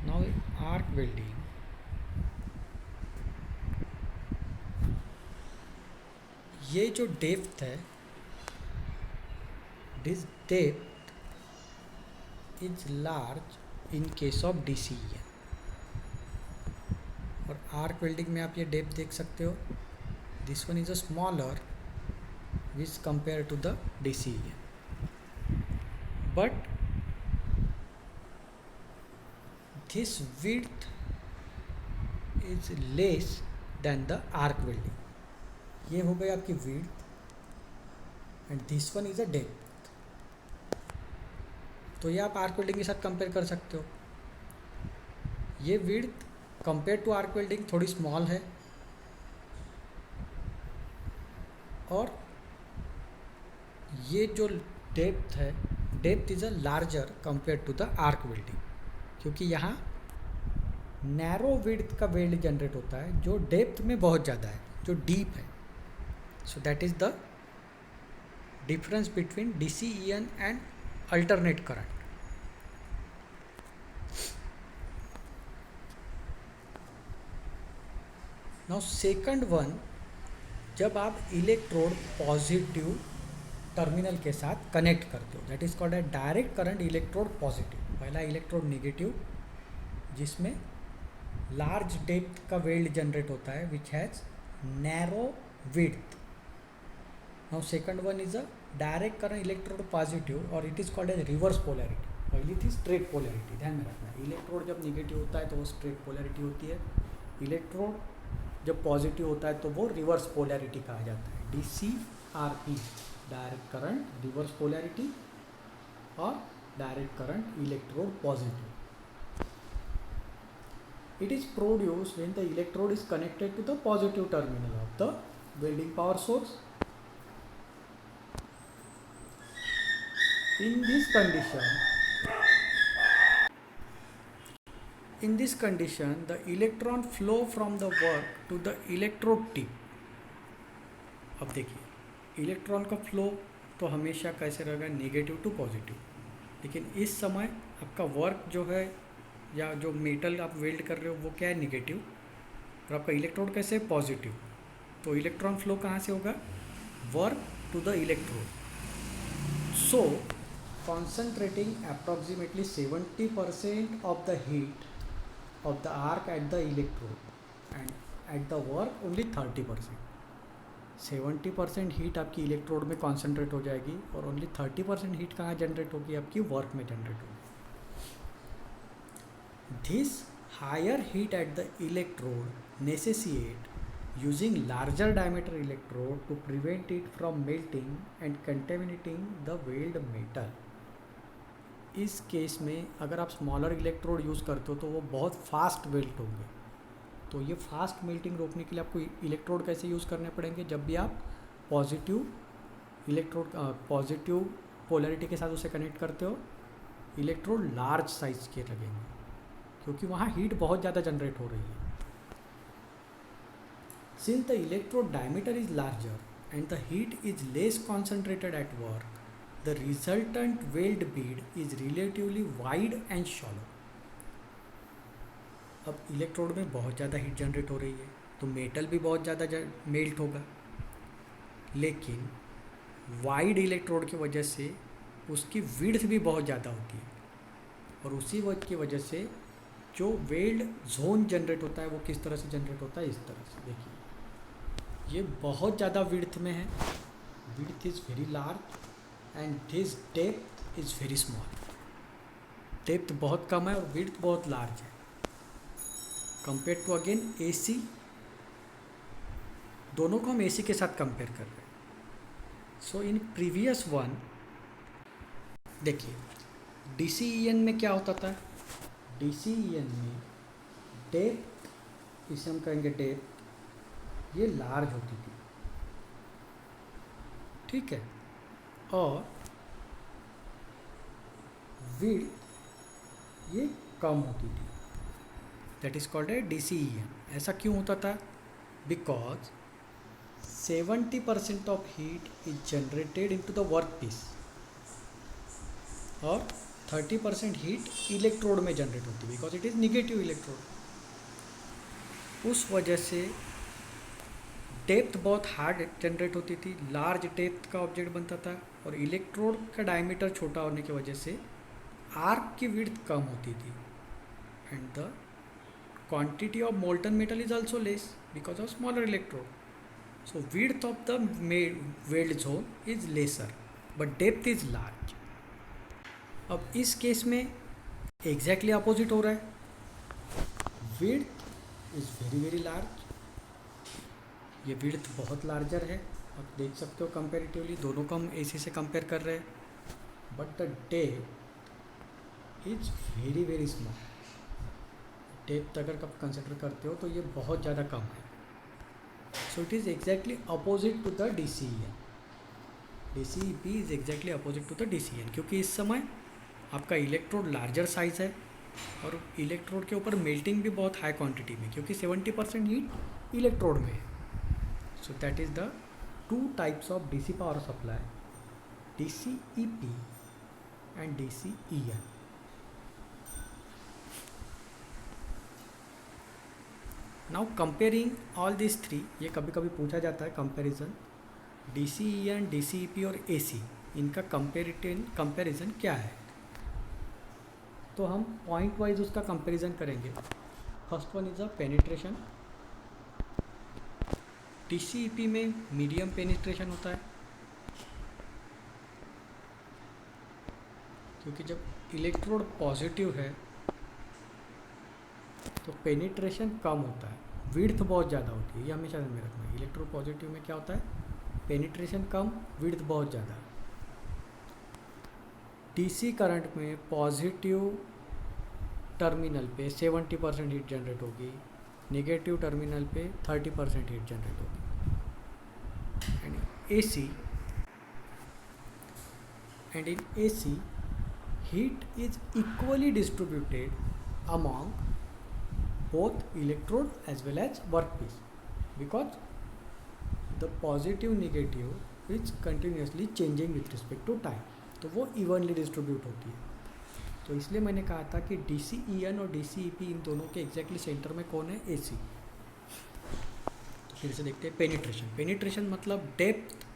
नाउ आर्क वेल्डिंग, ये जो डेप्थ है, this depth is large in case of DCEN। और आर्क वेल्डिंग में आप ये डेप्थ देख सकते हो, this one is a smaller which compare to the DCEN, but this width is less than the arc welding. ये हो गई आपकी width and this one is a depth. तो ये आप आर्क वेल्डिंग के साथ कंपेयर कर सकते हो। ये width compare to arc welding थोड़ी स्मॉल है और ये जो डेप्थ है, depth is a larger compare to the arc welding, क्योंकि यहाँ नैरो विड्थ का वेल्ड जनरेट होता है जो डेप्थ में बहुत ज़्यादा है, जो डीप है। So that is the difference between DCEN and alternate current. Now second one, जब आप इलेक्ट्रोड पॉजिटिव टर्मिनल के साथ कनेक्ट करते हो, that is called a direct current electrode positive. पहला इलेक्ट्रोड नेगेटिव जिसमें लार्ज डेप्थ का वेल्ड जनरेट होता है which has narrow width. Now second one is a direct current electrode positive और it is called as reverse polarity. पहली थी straight polarity, ध्यान में रखना। इलेक्ट्रोड जब निगेटिव होता है तो वो स्ट्रेट पोलैरिटी होती है, इलेक्ट्रोड जब पॉजिटिव होता है तो वो रिवर्स पोलैरिटी कहा जाता है। DCRP, direct current reverse polarity, और direct current electrode positive. It is produced when the electrode is connected to the positive terminal of the welding power source. In this condition, the electron flow from the work to the electrode tip. अब देखिए, electron का flow तो हमेशा कैसे रहेगा, negative to positive. लेकिन इस समय आपका वर्क जो है या जो मेटल आप वेल्ड कर रहे हो वो क्या है, नेगेटिव, और आपका इलेक्ट्रोड कैसे है, पॉजिटिव। तो इलेक्ट्रॉन फ्लो कहाँ से होगा, work to the electrode. So concentrating approximately 70% of the heat of the arc at the electrode and at the work only 30%। 70% heat आपकी इलेक्ट्रोड में कॉन्सेंट्रेट हो जाएगी और ओनली 30% हीट कहाँ जनरेट होगी, आपकी वर्क में जनरेट होगी। This higher heat at the electrode necessitate using larger diameter electrode to prevent it from melting and contaminating the weld metal. इस केस में अगर आप स्मॉलर इलेक्ट्रोड यूज़ करते हो तो वो बहुत फास्ट मेल्ट होंगे। तो ये फास्ट मेल्टिंग रोकने के लिए आपको इलेक्ट्रोड कैसे यूज़ करने पड़ेंगे, जब भी आप पॉजिटिव इलेक्ट्रोड पॉजिटिव पोलैरिटी के साथ उसे कनेक्ट करते हो, इलेक्ट्रोड लार्ज साइज के लगेंगे क्योंकि वहाँ हीट बहुत ज़्यादा जनरेट हो रही है। Since the electrode diameter is larger and the heat is less concentrated at work, the resultant weld bead is relatively wide and shallow। अब इलेक्ट्रोड में बहुत ज़्यादा हीट जनरेट हो रही है तो मेटल भी बहुत ज़्यादा मेल्ट होगा, लेकिन वाइड इलेक्ट्रोड की वजह से उसकी विड्थ भी बहुत ज़्यादा होती है और उसी वजह की वजह से जो वेल्ड जोन जनरेट होता है वो किस तरह से जनरेट होता है, इस तरह से। देखिए, ये बहुत ज़्यादा विड्थ में है, width is very large and this depth is very small. Depth बहुत कम है और विड्थ बहुत लार्ज है कंपेयर टू अगेन AC। दोनों को हम AC के साथ कंपेयर कर रहे हैं। सो इन प्रीवियस वन देखिए, DCEN में क्या होता था, DCEN में डेप्थ, इसे हम कहेंगे डेप्थ, ये लार्ज होती थी, ठीक है, और विड्थ ये कम होती थी। That is called a DCEN। ऐसा क्यों होता था, because 70% of heat is generated into the work piece और 30% हीट इलेक्ट्रोड में जनरेट होती है because it is negative electrode. उस वजह से डेप्थ बहुत हार्ड जनरेट होती थी, लार्ज डेप्थ का ऑब्जेक्ट बनता था और इलेक्ट्रोड का डायमीटर छोटा होने की वजह से आर्क की विड्थ कम होती थी and the quantity of molten metal is also less because of smaller electrode. So width of the weld zone is lesser but depth is large. अब इस केस में एग्जैक्टली अपोजिट हो रहा है, width is very very large ये width बहुत larger है, आप देख सकते हो कंपेरेटिवली, दोनों को हम एसी से कंपेयर कर रहे हैं, but the depth is very very small. Depth अगर आप कंसिडर करते हो तो ये बहुत ज़्यादा कम है। So it is exactly opposite to the DCEN। DCEP is exactly opposite to the DCEN, क्योंकि इस समय आपका इलेक्ट्रोड लार्जर साइज है और इलेक्ट्रोड के ऊपर मेल्टिंग भी बहुत हाई क्वांटिटी में, क्योंकि 70% हीट इलेक्ट्रोड में है। So that is the two types of DC power supply, DCEP and DCEN। Now comparing all this three, ये कभी कभी पूछा जाता है कंपैरिजन DCEN, DCEP और AC, इनका कंपैरिजन क्या है। तो हम पॉइंट वाइज उसका कंपैरिजन करेंगे। First one is a penetration. DCEP में मीडियम पेनिट्रेशन होता है, क्योंकि जब इलेक्ट्रोड पॉजिटिव है तो पेनिट्रेशन कम होता है, विड्थ बहुत ज़्यादा होती है, ये हमेशा ध्यान में रखना है। इलेक्ट्रोड पॉजिटिव में क्या होता है, पेनिट्रेशन कम, विड्थ बहुत ज़्यादा। DC करंट में पॉजिटिव टर्मिनल पे 70% हीट जनरेट होगी, नेगेटिव टर्मिनल पे 30% हीट जनरेट होगी। And in AC heat is equally distributed among both electrode as well as workpiece, because the positive negative is continuously changing with respect to time, तो वो evenly distribute होती है। तो इसलिए मैंने कहा था कि DCEN और DCEP इन दोनों के एग्जैक्टली सेंटर में कौन है, AC। फिर से देखते हैं पेनिट्रेशन। पेनिट्रेशन मतलब डेप्थ,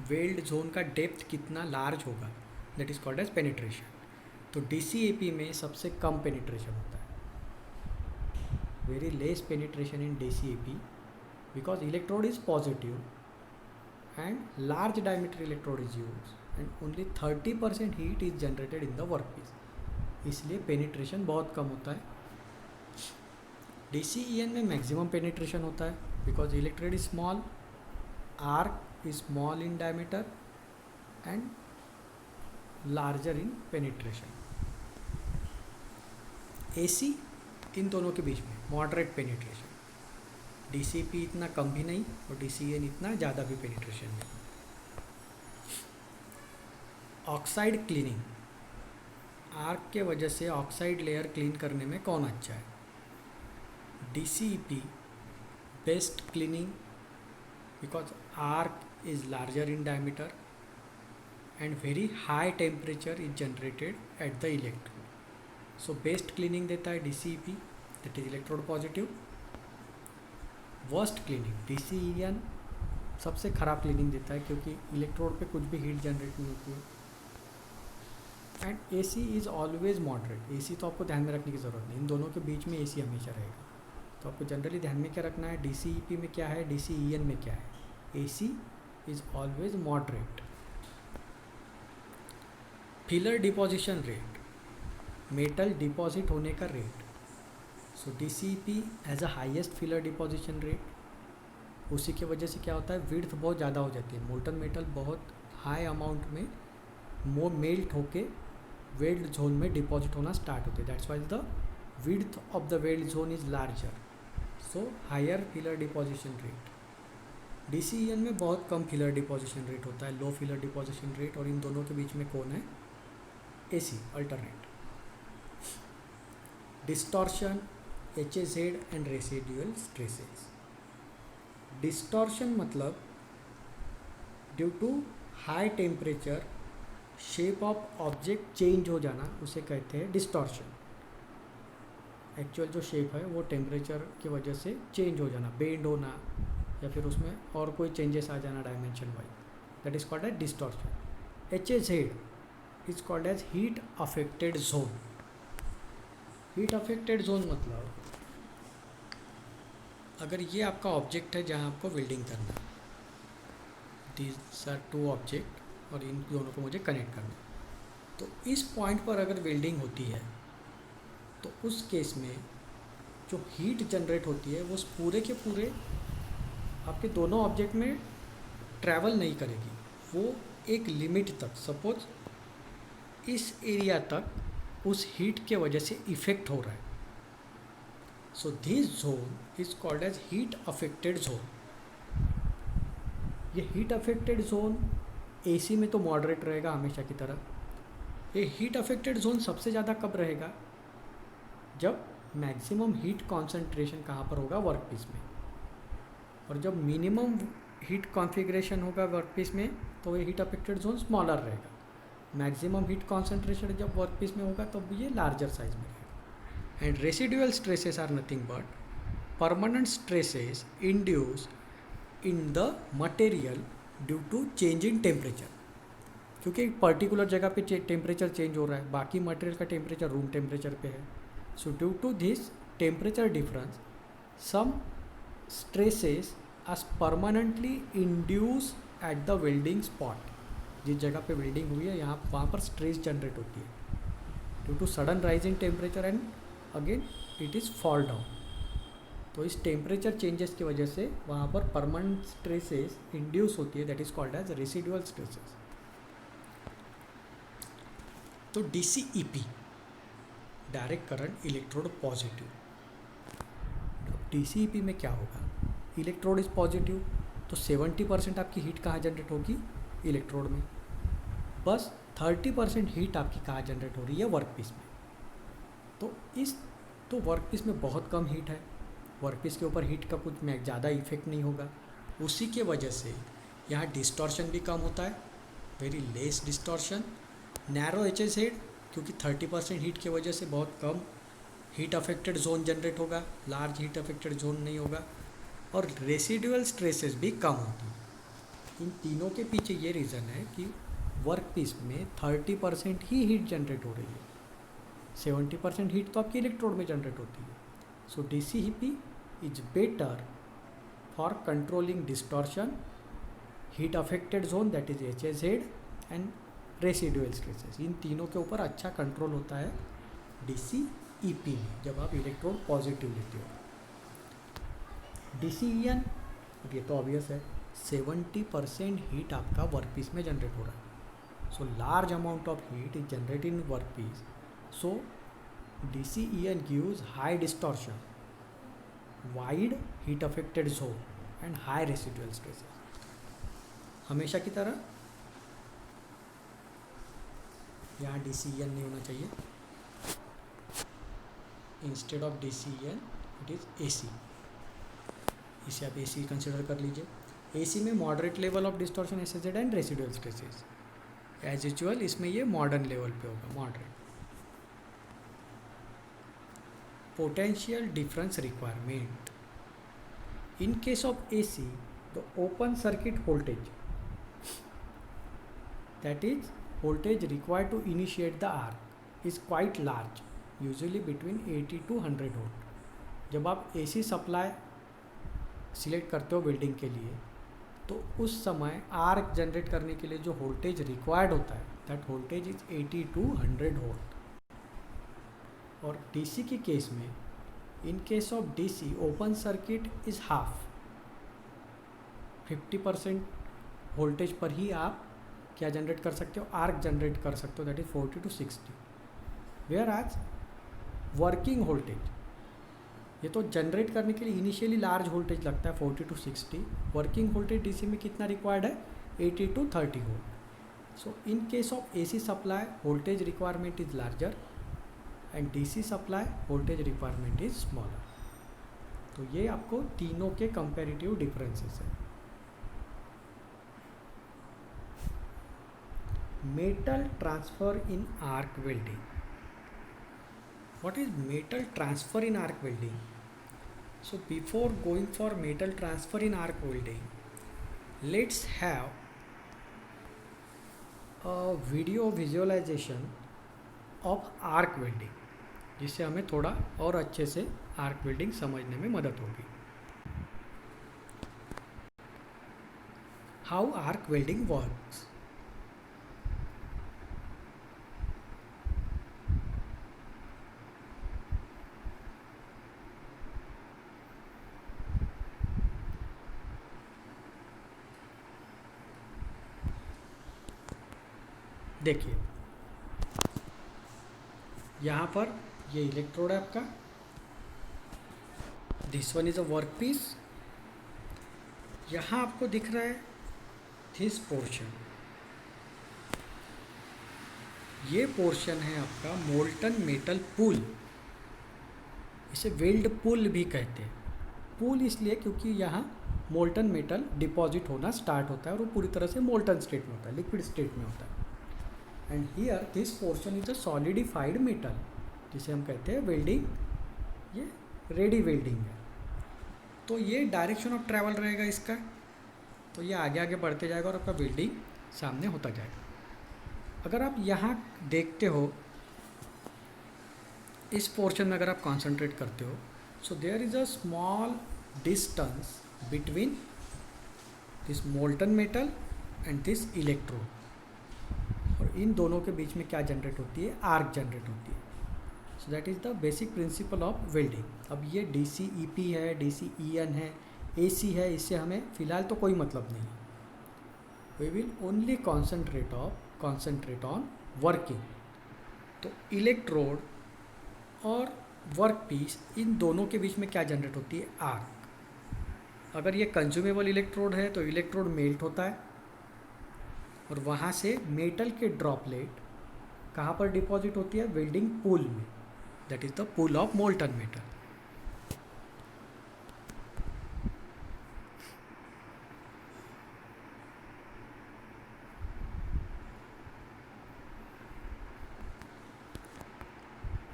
वेल्ड जोन का डेप्थ कितना लार्ज होगा, that is called as penetration. तो DCEP में सबसे कम पेनिट्रेशन होता है, very less penetration in DCEP, because electrode is positive and large diameter electrode is use and only 30% heat is generated in the work piece, इसलिए penetration बहुत कम होता है। DCEN में मैक्सिमम पेनिट्रेशन होता है, because electrode is small, arc is small in diameter and larger in penetration. AC इन दोनों के बीच में मॉडरेट पेनिट्रेशन, DCEP इतना कम भी नहीं और DCEN इतना ज़्यादा भी पेनिट्रेशन नहीं। ऑक्साइड क्लीनिंग, आर्क के वजह से ऑक्साइड लेयर क्लीन करने में कौन अच्छा है, DCEP best cleaning, because arc is larger in diameter and very high temperature is generated at the electrode, so best cleaning देता है DCEP, that is electrode positive। worst cleaning DCEN सबसे ख़राब cleaning देता है, क्योंकि इलेक्ट्रोड पे कुछ भी हीट जनरेट नहीं होती है। And AC is always moderate, AC तो आपको ध्यान में रखने की ज़रूरत नहीं, इन दोनों के बीच में AC हमेशा रहेगा। तो आपको जनरली ध्यान में क्या रखना है, DCEP में क्या है, DCEN में क्या है। AC is always moderate. Filler deposition rate, metal deposit होने का rate. So DCEP has a highest filler deposition rate, उसी की वजह से क्या होता है, विड्थ बहुत ज़्यादा हो जाती है, मोल्टन मेटल बहुत हाई अमाउंट में मेल्ट होके वेल्ड जोन में डिपॉजिट होना स्टार्ट होते हैं, that's why the width of the weld zone is larger, so higher filler deposition rate. DCEN में बहुत कम फिलर डिपॉजिशन रेट होता है, लो फिलर डिपॉजिशन रेट, और इन दोनों के बीच में कौन है, AC alternate. Distortion, HAZ and residual stresses. Distortion मतलब due to high temperature shape of object change हो जाना, उसे कहते हैं डिस्टॉर्शन। एक्चुअल जो शेप है वो टेम्परेचर की वजह से चेंज हो जाना, बेंड होना, या फिर उसमें और कोई चेंजेस आ जाना dimension wise, that is called as distortion. HAZ is called as heat affected zone. Heat affected zone मतलब अगर ये आपका ऑब्जेक्ट है जहाँ आपको वेल्डिंग करना है, दीज आर टू ऑब्जेक्ट और इन दोनों को मुझे कनेक्ट करना है, तो इस पॉइंट पर अगर वेल्डिंग होती है तो उस केस में जो हीट जनरेट होती है वो पूरे के पूरे आपके दोनों ऑब्जेक्ट में ट्रैवल नहीं करेगी, वो एक लिमिट तक, सपोज इस एरिया तक उस हीट के वजह से इफेक्ट हो रहा है. So this zone is called as heat affected zone. ये हीट अफेक्टेड जोन एसी में तो मॉडरेट रहेगा हमेशा की तरह. ये हीट अफेक्टेड जोन सबसे ज़्यादा कब रहेगा, जब मैक्सिमम हीट कॉन्सेंट्रेशन कहाँ पर होगा, वर्क पीस में. और जब मिनिमम हीट कॉन्फ़िगरेशन होगा वर्क पीस में, तो ये हीट अफेक्टेड जोन स्मॉलर रहेगा. मैक्सिमम हीट कॉन्सेंट्रेशन जब वर्क पीस में होगा तब ये लार्जर साइज में रहेगा. And residual stresses are nothing but permanent stresses induce in the material due to change in temperature. क्योंकि एक पर्टिकुलर जगह पे टेम्परेचर चेंज हो रहा है, बाकी मटेरियल का टेम्परेचर रूम टेम्परेचर पे है. So due to this temperature difference some stresses are permanently induce at the welding spot. जिस जगह पे वेल्डिंग हुई है यहाँ वहाँ पर स्ट्रेस जनरेट होती है due to sudden rise in temperature and again it is fall down. तो इस टेम्परेचर चेंजेस की वजह से वहाँ पर परमानेंट स्ट्रेसेस इंड्यूस होती है, that is called as residual stresses. तो DCEP, direct current electrode positive. DCEP में क्या होगा, इलेक्ट्रोड इज पॉजिटिव तो 70% आपकी हीट कहाँ जनरेट होगी, इलेक्ट्रोड में. बस 30% हीट आपकी कहाँ जनरेट हो रही है, वर्क पीस में. तो वर्क पीस में बहुत कम हीट है, वर्क पीस के ऊपर हीट का कुछ ज़्यादा इफेक्ट नहीं होगा. उसी के वजह से यहाँ डिस्टॉर्शन भी कम होता है, very less distortion. Narrow HS head, क्योंकि 30% हीट की वजह से बहुत कम हीट अफेक्टेड जोन जनरेट होगा, लार्ज हीट अफेक्टेड जोन नहीं होगा. और रेसिडुअल स्ट्रेसेस भी कम होती हैं. इन तीनों के पीछे ये रीज़न है कि वर्क पीस में 30% ही हीट जनरेट हो रही है, 70% हीट तो आपकी इलेक्ट्रोड में जनरेट होती है. So DCEP is better for controlling distortion, heat affected zone that is HSZ and residual stresses. इन तीनों के ऊपर अच्छा कंट्रोल होता है DCEP में जब आप इलेक्ट्रोड पॉजिटिव लेते हो. DCEN, ये तो ऑब्वियस है, 70% हीट आपका वर्क पीस में जनरेट हो रहा है. So large amount of heat is generate in work piece. So DCEN gives high distortion, wide heat affected zone and high residual stresses. हमेशा की तरह यहाँ DCEN नहीं होना चाहिए. Instead of DCEN it is AC. इसे आप AC कंसिडर कर लीजिए. AC में moderate level of distortion SSZ and residual stresses. As usual इसमें ये मॉडर्न लेवल पे होगा, moderate. Potential difference requirement. In case of AC, the open circuit voltage, that is voltage required to initiate the arc, is quite large, usually between 80 to 100 volt. जब आप AC supply select करते हो welding के लिए, तो उस समय arc generate करने के लिए जो वोल्टेज रिक्वायर्ड होता है, that voltage is 80 to 100 volt. और DC के केस में, in case of DC open circuit is half, 50% voltage पर ही आप क्या जनरेट कर सकते हो, आर्क जनरेट कर सकते हो, दैट इज 40 to 60. वेयर आज वर्किंग वोल्टेज, ये तो जनरेट करने के लिए इनिशियली लार्ज वोल्टेज लगता है 40 to 60. वर्किंग वोल्टेज DC में कितना रिक्वायर्ड है, 80 to 30 volt. So in case of AC supply voltage requirement is larger and DC supply voltage requirement is smaller. तो ये आपको तीनों के कंपैरेटिव डिफरेंसेस है. Metal transfer in arc welding. What is metal transfer in arc welding? So before going for metal transfer in arc welding, let's have a video visualization of arc welding, जिससे हमें थोड़ा और अच्छे से arc welding समझने में मदद होगी. How arc welding works? देखिए यहाँ पर ये इलेक्ट्रोड है आपका, this one is a work piece. यहाँ आपको दिख रहा है दिस पोर्शन, ये पोर्शन है आपका मोल्टन मेटल पूल। इसे वेल्ड पूल भी कहते हैं। पूल इसलिए क्योंकि यहाँ मोल्टन मेटल डिपॉजिट होना स्टार्ट होता है और वो पूरी तरह से मोल्टन स्टेट में होता है, लिक्विड स्टेट में होता है। And here this portion is a solidified metal, जिसे हम कहते हैं वेल्डिंग, ये रेडी वेल्डिंग है। तो ये डायरेक्शन ऑफ ट्रैवल रहेगा इसका, तो ये आगे आगे बढ़ते जाएगा और आपका वेल्डिंग सामने होता जाएगा। अगर आप यहाँ देखते हो, इस पोर्शन में अगर आप कॉन्सेंट्रेट करते हो, so there is a small distance between this molten metal and this electrode, और इन दोनों के बीच में क्या जनरेट होती है, आर्क जनरेट होती है। So that is the basic principle of welding. अब ये DCEP है, DCEN है, AC है, इससे हमें फ़िलहाल तो कोई मतलब नहीं है। We will only concentrate on working. तो इलेक्ट्रोड और वर्क पीस, इन दोनों के बीच में क्या जनरेट होती है, आर्क। अगर ये कंज्यूमेबल इलेक्ट्रोड है तो इलेक्ट्रोड मेल्ट होता है और वहाँ से मेटल के ड्रॉपलेट कहाँ पर डिपॉजिट होती है, वेल्डिंग पूल में, that is the pool of molten metal.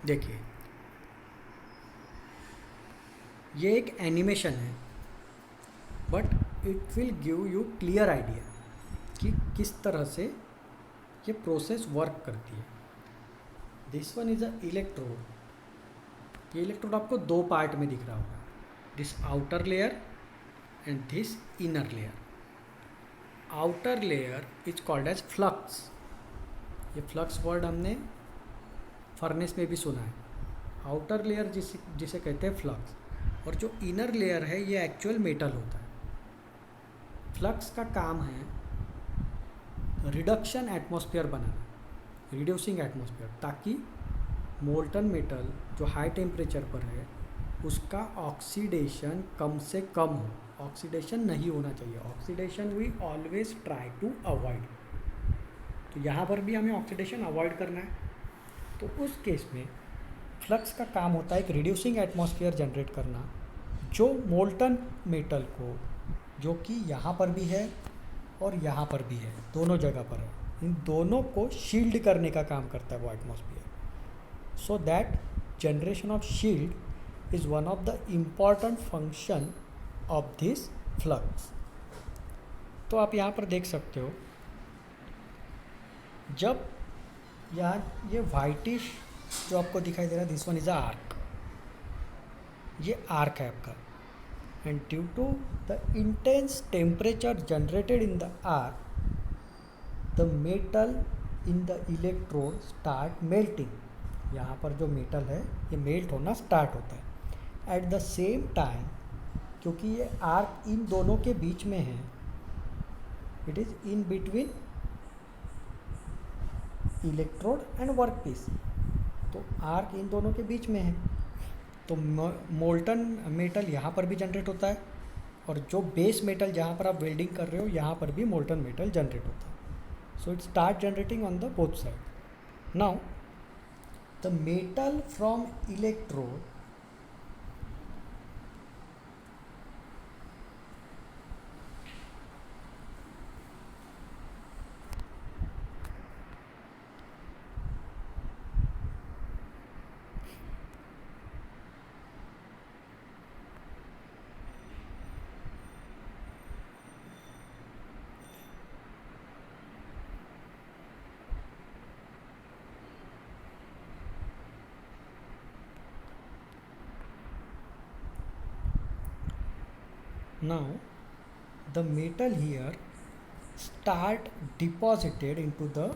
देखिए ये एक एनिमेशन है, but it will give you clear idea कि किस तरह से ये प्रोसेस वर्क करती है। This one is a electrode. ये इलेक्ट्रोड आपको दो पार्ट में दिख रहा होगा, this outer layer and this inner layer. Outer layer is called as flux. ये फ्लक्स वर्ड हमने फर्नेस में भी सुना है। आउटर लेयर जिसे कहते हैं फ्लक्स, और जो इनर लेयर है ये एक्चुअल मेटल होता है। फ्लक्स का काम है रिडक्शन एटमॉस्फेयर बनाना, रिड्यूसिंग एटमॉस्फेयर, ताकि मोल्टन मेटल जो हाई टेम्परेचर पर है उसका ऑक्सीडेशन कम से कम हो। ऑक्सीडेशन नहीं होना चाहिए, oxidation we always try to avoid. तो यहाँ पर भी हमें ऑक्सीडेशन अवॉइड करना है। तो उस केस में फ्लक्स का काम होता है एक रिड्यूसिंग एटमॉस्फेयर जनरेट करना, जो मोल्टन मेटल को, जो कि यहाँ पर भी है और यहाँ पर भी है, दोनों जगह पर है, इन दोनों को शील्ड करने का काम करता है वो atmosphere. So that generation of shield is one of the important function of this flux. तो आप यहाँ पर देख सकते हो, जब यहाँ ये वाइटिश जो आपको दिखाई दे रहा है, this one is a arc, ये आर्क है आपका। And due to the intense temperature generated in the arc, the metal in the electrode start melting. यहाँ पर जो मेटल है ये मेल्ट होना स्टार्ट होता है। एट द सेम टाइम, क्योंकि ये आर्क इन दोनों के बीच में है, it is in between electrode and work piece, तो आर्क इन दोनों के बीच में है। तो मोल्टन मेटल यहाँ पर भी जनरेट होता है, और जो बेस मेटल जहाँ पर आप वेल्डिंग कर रहे हो यहाँ पर भी मोल्टन मेटल जनरेट होता है। So it start generating on the both side. Now the metal from electrode now the metal here start deposited into the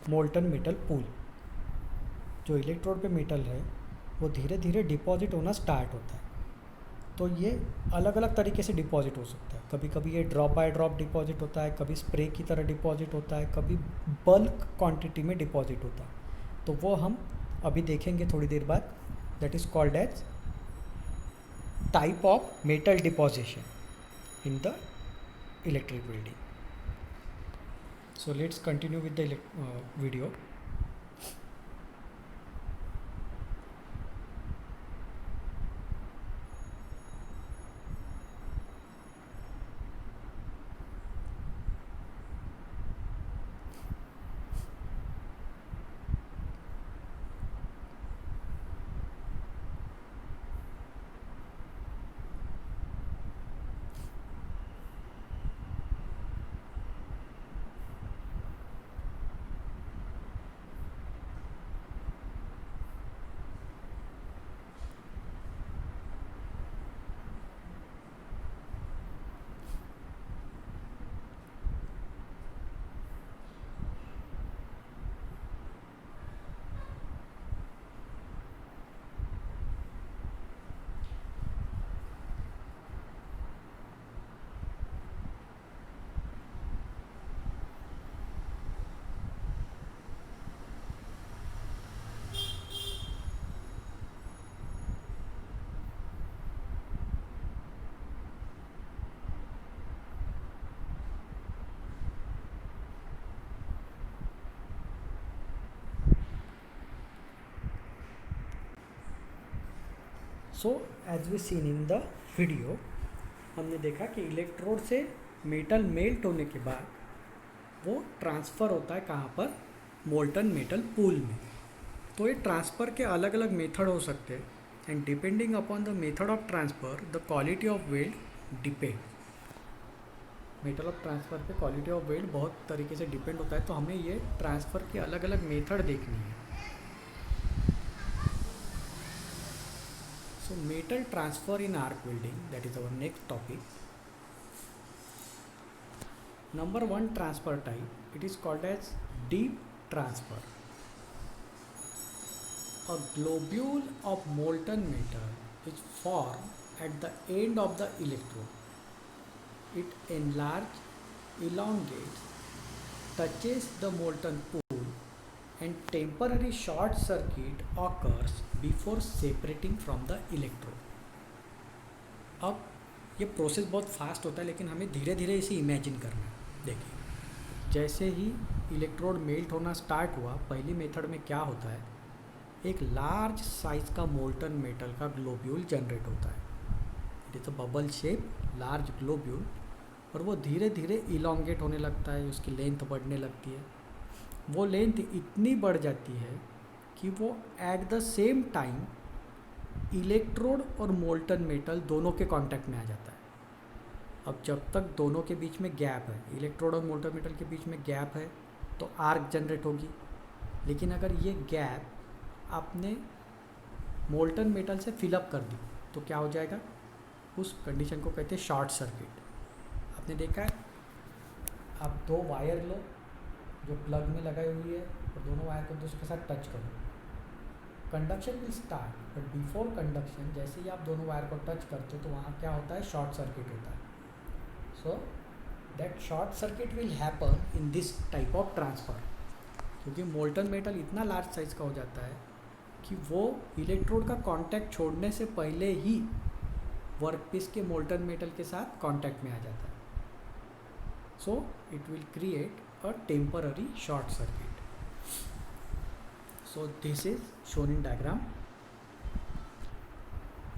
molten metal pool। जो इलेक्ट्रोड पे मेटल है वो धीरे धीरे डिपॉजिट होना स्टार्ट होता है। तो ये अलग अलग तरीके से डिपॉजिट हो सकता है। कभी कभी ये ड्रॉप बाय ड्रॉप डिपॉजिट होता है, कभी स्प्रे की तरह डिपॉजिट होता है, कभी बल्क क्वांटिटी में डिपॉजिट होता है। तो वो हम अभी देखेंगे थोड़ी देर बाद। That is called as type of metal deposition in the electric building. So let's continue with the video. So as we seen in the video, हमने देखा कि इलेक्ट्रोड से मेटल मेल्ट होने के बाद वो ट्रांसफ़र होता है कहाँ पर, मोल्टन मेटल पूल में. तो ये ट्रांसफ़र के अलग अलग मेथड हो सकते हैं and depending upon the method of transfer the quality of weld depend. Metal of transfer पे क्वालिटी ऑफ वेल्ड बहुत तरीके से डिपेंड होता है. तो हमें ये ट्रांसफ़र की अलग अलग मेथड देखनी है. So metal transfer in arc welding, that is our next topic. Number one transfer type, it is called as deep transfer. A globule of molten metal is formed at the end of the electrode. It enlarges, elongates, touches the molten pool and temporary short circuit occurs before separating from the electrode. अब ये process बहुत fast होता है लेकिन हमें धीरे धीरे इसे इमेजिन करना है. देखिए, जैसे ही इलेक्ट्रोड मेल्ट होना स्टार्ट हुआ, पहली मेथड में क्या होता है, एक लार्ज साइज का मोल्टन मेटल का ग्लोब्यूल जनरेट होता है. It is a bubble shape large globule, और वो धीरे धीरे इलोंगेट होने लगता है, उसकी लेंथ बढ़ने लगती है. वो लेंथ इतनी बढ़ जाती है कि वो at the same time electrode और मोल्टन मेटल दोनों के कांटेक्ट में आ जाता है. अब जब तक दोनों के बीच में गैप है, इलेक्ट्रोड और मोल्टन मेटल के बीच में गैप है, तो आर्क जनरेट होगी. लेकिन अगर ये गैप आपने मोल्टन मेटल से फिलअप कर दी तो क्या हो जाएगा, उस कंडीशन को कहते हैं शॉर्ट सर्किट. आपने देखा है, आप दो वायर लो जो प्लग में लगाई हुई है और दोनों वायर को दूसरे के साथ टच करो, conduction will start. But before conduction, जैसे ही आप दोनों वायर को टच करते हो तो वहाँ क्या होता है, शॉर्ट सर्किट होता है. So that short circuit will happen in this type of transfer, क्योंकि मोल्टन मेटल इतना लार्ज साइज का हो जाता है कि वो इलेक्ट्रोड का कांटेक्ट छोड़ने से पहले ही वर्कपीस के मोल्टन मेटल के साथ कांटेक्ट में आ जाता है. So it will create a temporary short circuit. So this is shown in diagram.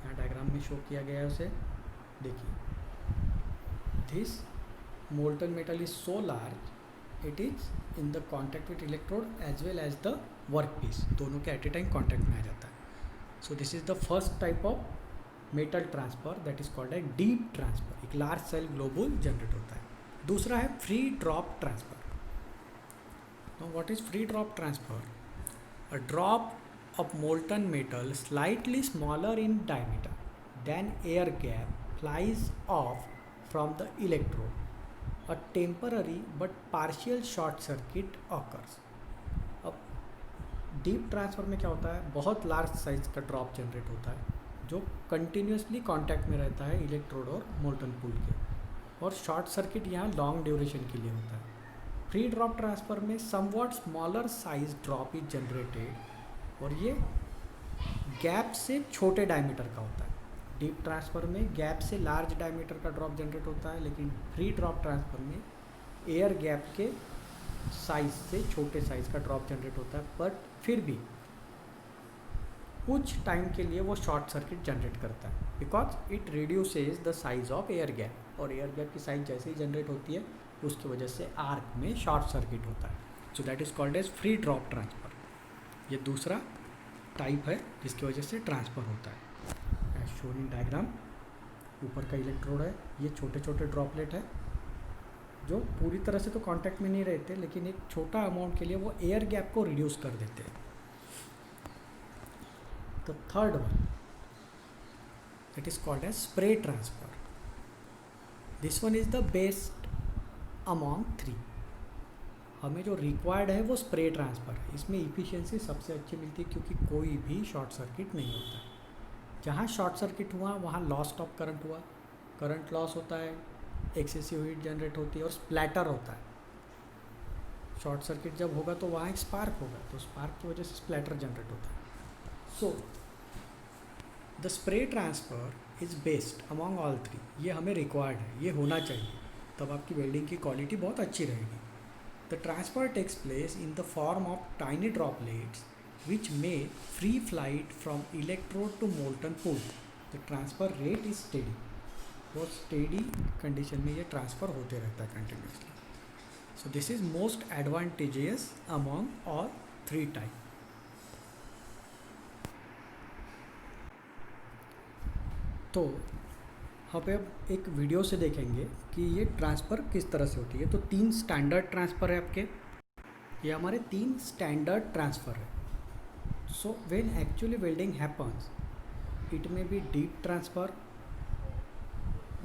यहाँ डायग्राम में शो किया गया है उसे. देखिए, this molten metal is so large, it is in the contact with electrode as well as the workpiece. दोनों के at a time contact में आ जाता है. So this is the first type of metal transfer, that is called a deep transfer. एक large cell globule generate होता है. दूसरा है free drop transfer. Now what is free drop transfer? A drop of molten metal slightly smaller in diameter than air gap flies off from the electrode. A temporary but partial short circuit occurs. अब deep transfer में क्या होता है, बहुत large size का drop generate होता है जो कंटिन्यूसली कांटेक्ट में रहता है इलेक्ट्रोड और मोल्टन पूल के, और शॉर्ट सर्किट यहाँ लॉन्ग ड्यूरेशन के लिए होता है। फ्री ड्रॉप ट्रांसफर में somewhat smaller size drop is generated, और ये गैप से छोटे डायमीटर का होता है। डीप ट्रांसफर में गैप से लार्ज डायमीटर का ड्रॉप जनरेट होता है, लेकिन फ्री ड्रॉप ट्रांसफर में एयर गैप के साइज से छोटे साइज का ड्रॉप जनरेट होता है, बट फिर भी कुछ टाइम के लिए वो शॉर्ट सर्किट जनरेट करता है, because it reduces the size of air gap, और एयर गैप की साइज जैसे ही जनरेट होती है उसकी वजह से आर्क में शॉर्ट सर्किट होता है। So that is called as free drop transfer. ये दूसरा टाइप है जिसकी वजह से ट्रांसफ़र होता है। एज शोन इन डायग्राम, ऊपर का इलेक्ट्रोड है, ये छोटे छोटे ड्रॉपलेट है जो पूरी तरह से तो कांटेक्ट में नहीं रहते, लेकिन एक छोटा अमाउंट के लिए वो एयर गैप को रिड्यूस कर देते हैं। The third one, that is called as spray transfer. This one is the best among three. हमें जो रिक्वायर्ड है वो स्प्रे ट्रांसफ़र है। इसमें इफ़िशियंसी सबसे अच्छी मिलती है क्योंकि कोई भी शॉर्ट सर्किट नहीं होता है। जहाँ शॉर्ट सर्किट हुआ वहाँ लॉस ऑफ करंट हुआ, करंट लॉस होता है, एक्सेसिव हीट जनरेट होती है और स्प्लैटर होता है। शॉर्ट सर्किट जब होगा तो वहाँ एक स्पार्क होगा, तो स्पार्क की वजह से स्प्लैटर जनरेट होता है। So the spray transfer is best among all three. ये हमें रिक्वायर्ड है, ये होना चाहिए, तब आपकी वेल्डिंग की क्वालिटी बहुत अच्छी रहेगी। The transfer takes place in the form of tiny droplets which may free flight from electrode to molten pool. The transfer rate is steady. बहुत steady condition में ये transfer होते रहता है continuously. So this is most advantageous among all three type. तो यहाँ पे अब एक वीडियो से देखेंगे कि ये ट्रांसफ़र किस तरह से होती है। तो 3 स्टैंडर्ड ट्रांसफ़र है आपके, ये हमारे 3 स्टैंडर्ड ट्रांसफ़र है। So when actually welding happens, it में बी डीप ट्रांसफ़र,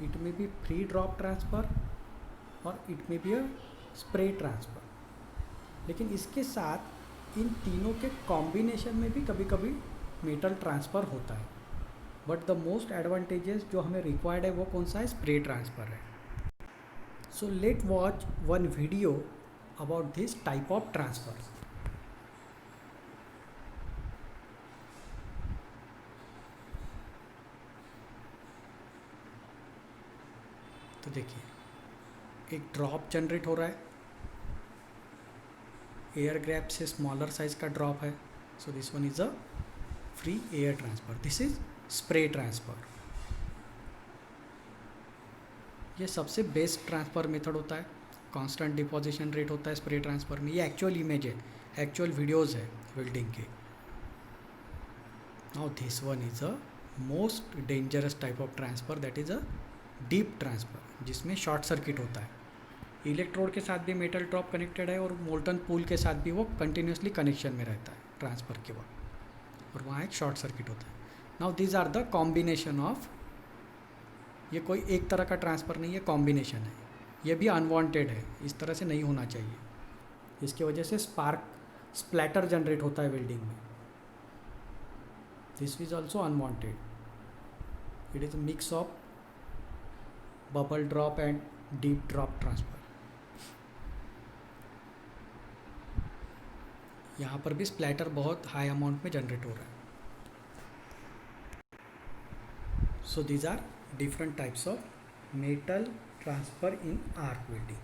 इट में बी फ्री ड्रॉप ट्रांसफ़र, और इट में बी अ स्प्रे ट्रांसफ़र। लेकिन इसके साथ इन तीनों के कॉम्बिनेशन में भी कभी कभी मेटल ट्रांसफ़र होता है, बट द मोस्ट एडवांटेजेस जो हमें रिक्वायर्ड है वो कौन सा है? स्प्रे ट्रांसफ़र है। So let watch one video about this type of transfer. तो देखिए एक ड्रॉप जनरेट हो रहा है, एयर गैप से स्मॉलर साइज का ड्रॉप है। So this one is a free air transfer, this is spray transfer. ये सबसे बेस्ट ट्रांसफ़र मेथड होता है, कांस्टेंट डिपोजिशन रेट होता है स्प्रे ट्रांसफ़र में। ये एक्चुअल इमेज है, एक्चुअल वीडियोज़ है वेल्डिंग के। Now this one is a most dangerous type of transfer, that is a deep transfer, जिसमें शॉर्ट सर्किट होता है। इलेक्ट्रोड के साथ भी मेटल ड्रॉप कनेक्टेड है और मोल्टन पूल के साथ भी वो कंटिन्यूसली कनेक्शन में रहता है ट्रांसफ़र के वक्त, और वहाँ एक शॉर्ट सर्किट होता है। Now these are the combination of, ये कोई एक तरह का ट्रांसफ़र नहीं है, कॉम्बिनेशन है। ये भी अनवांटेड है, इस तरह से नहीं होना चाहिए। इसकी वजह से स्प्लैटर जनरेट होता है वेल्डिंग में। This is also unwanted, it is a mix of bubble drop and deep drop transfer. यहाँ पर भी स्प्लैटर बहुत हाई अमाउंट में जनरेट हो रहा है। So these are different types of metal transfer in arc welding.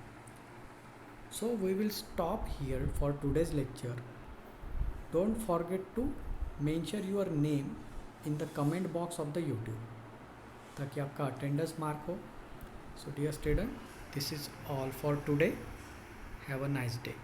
So we will stop here for today's lecture. Don't forget to mention your name in the comment box of the YouTube ताकि आपका attendance mark हो. So dear student, this is all for today. Have a nice day.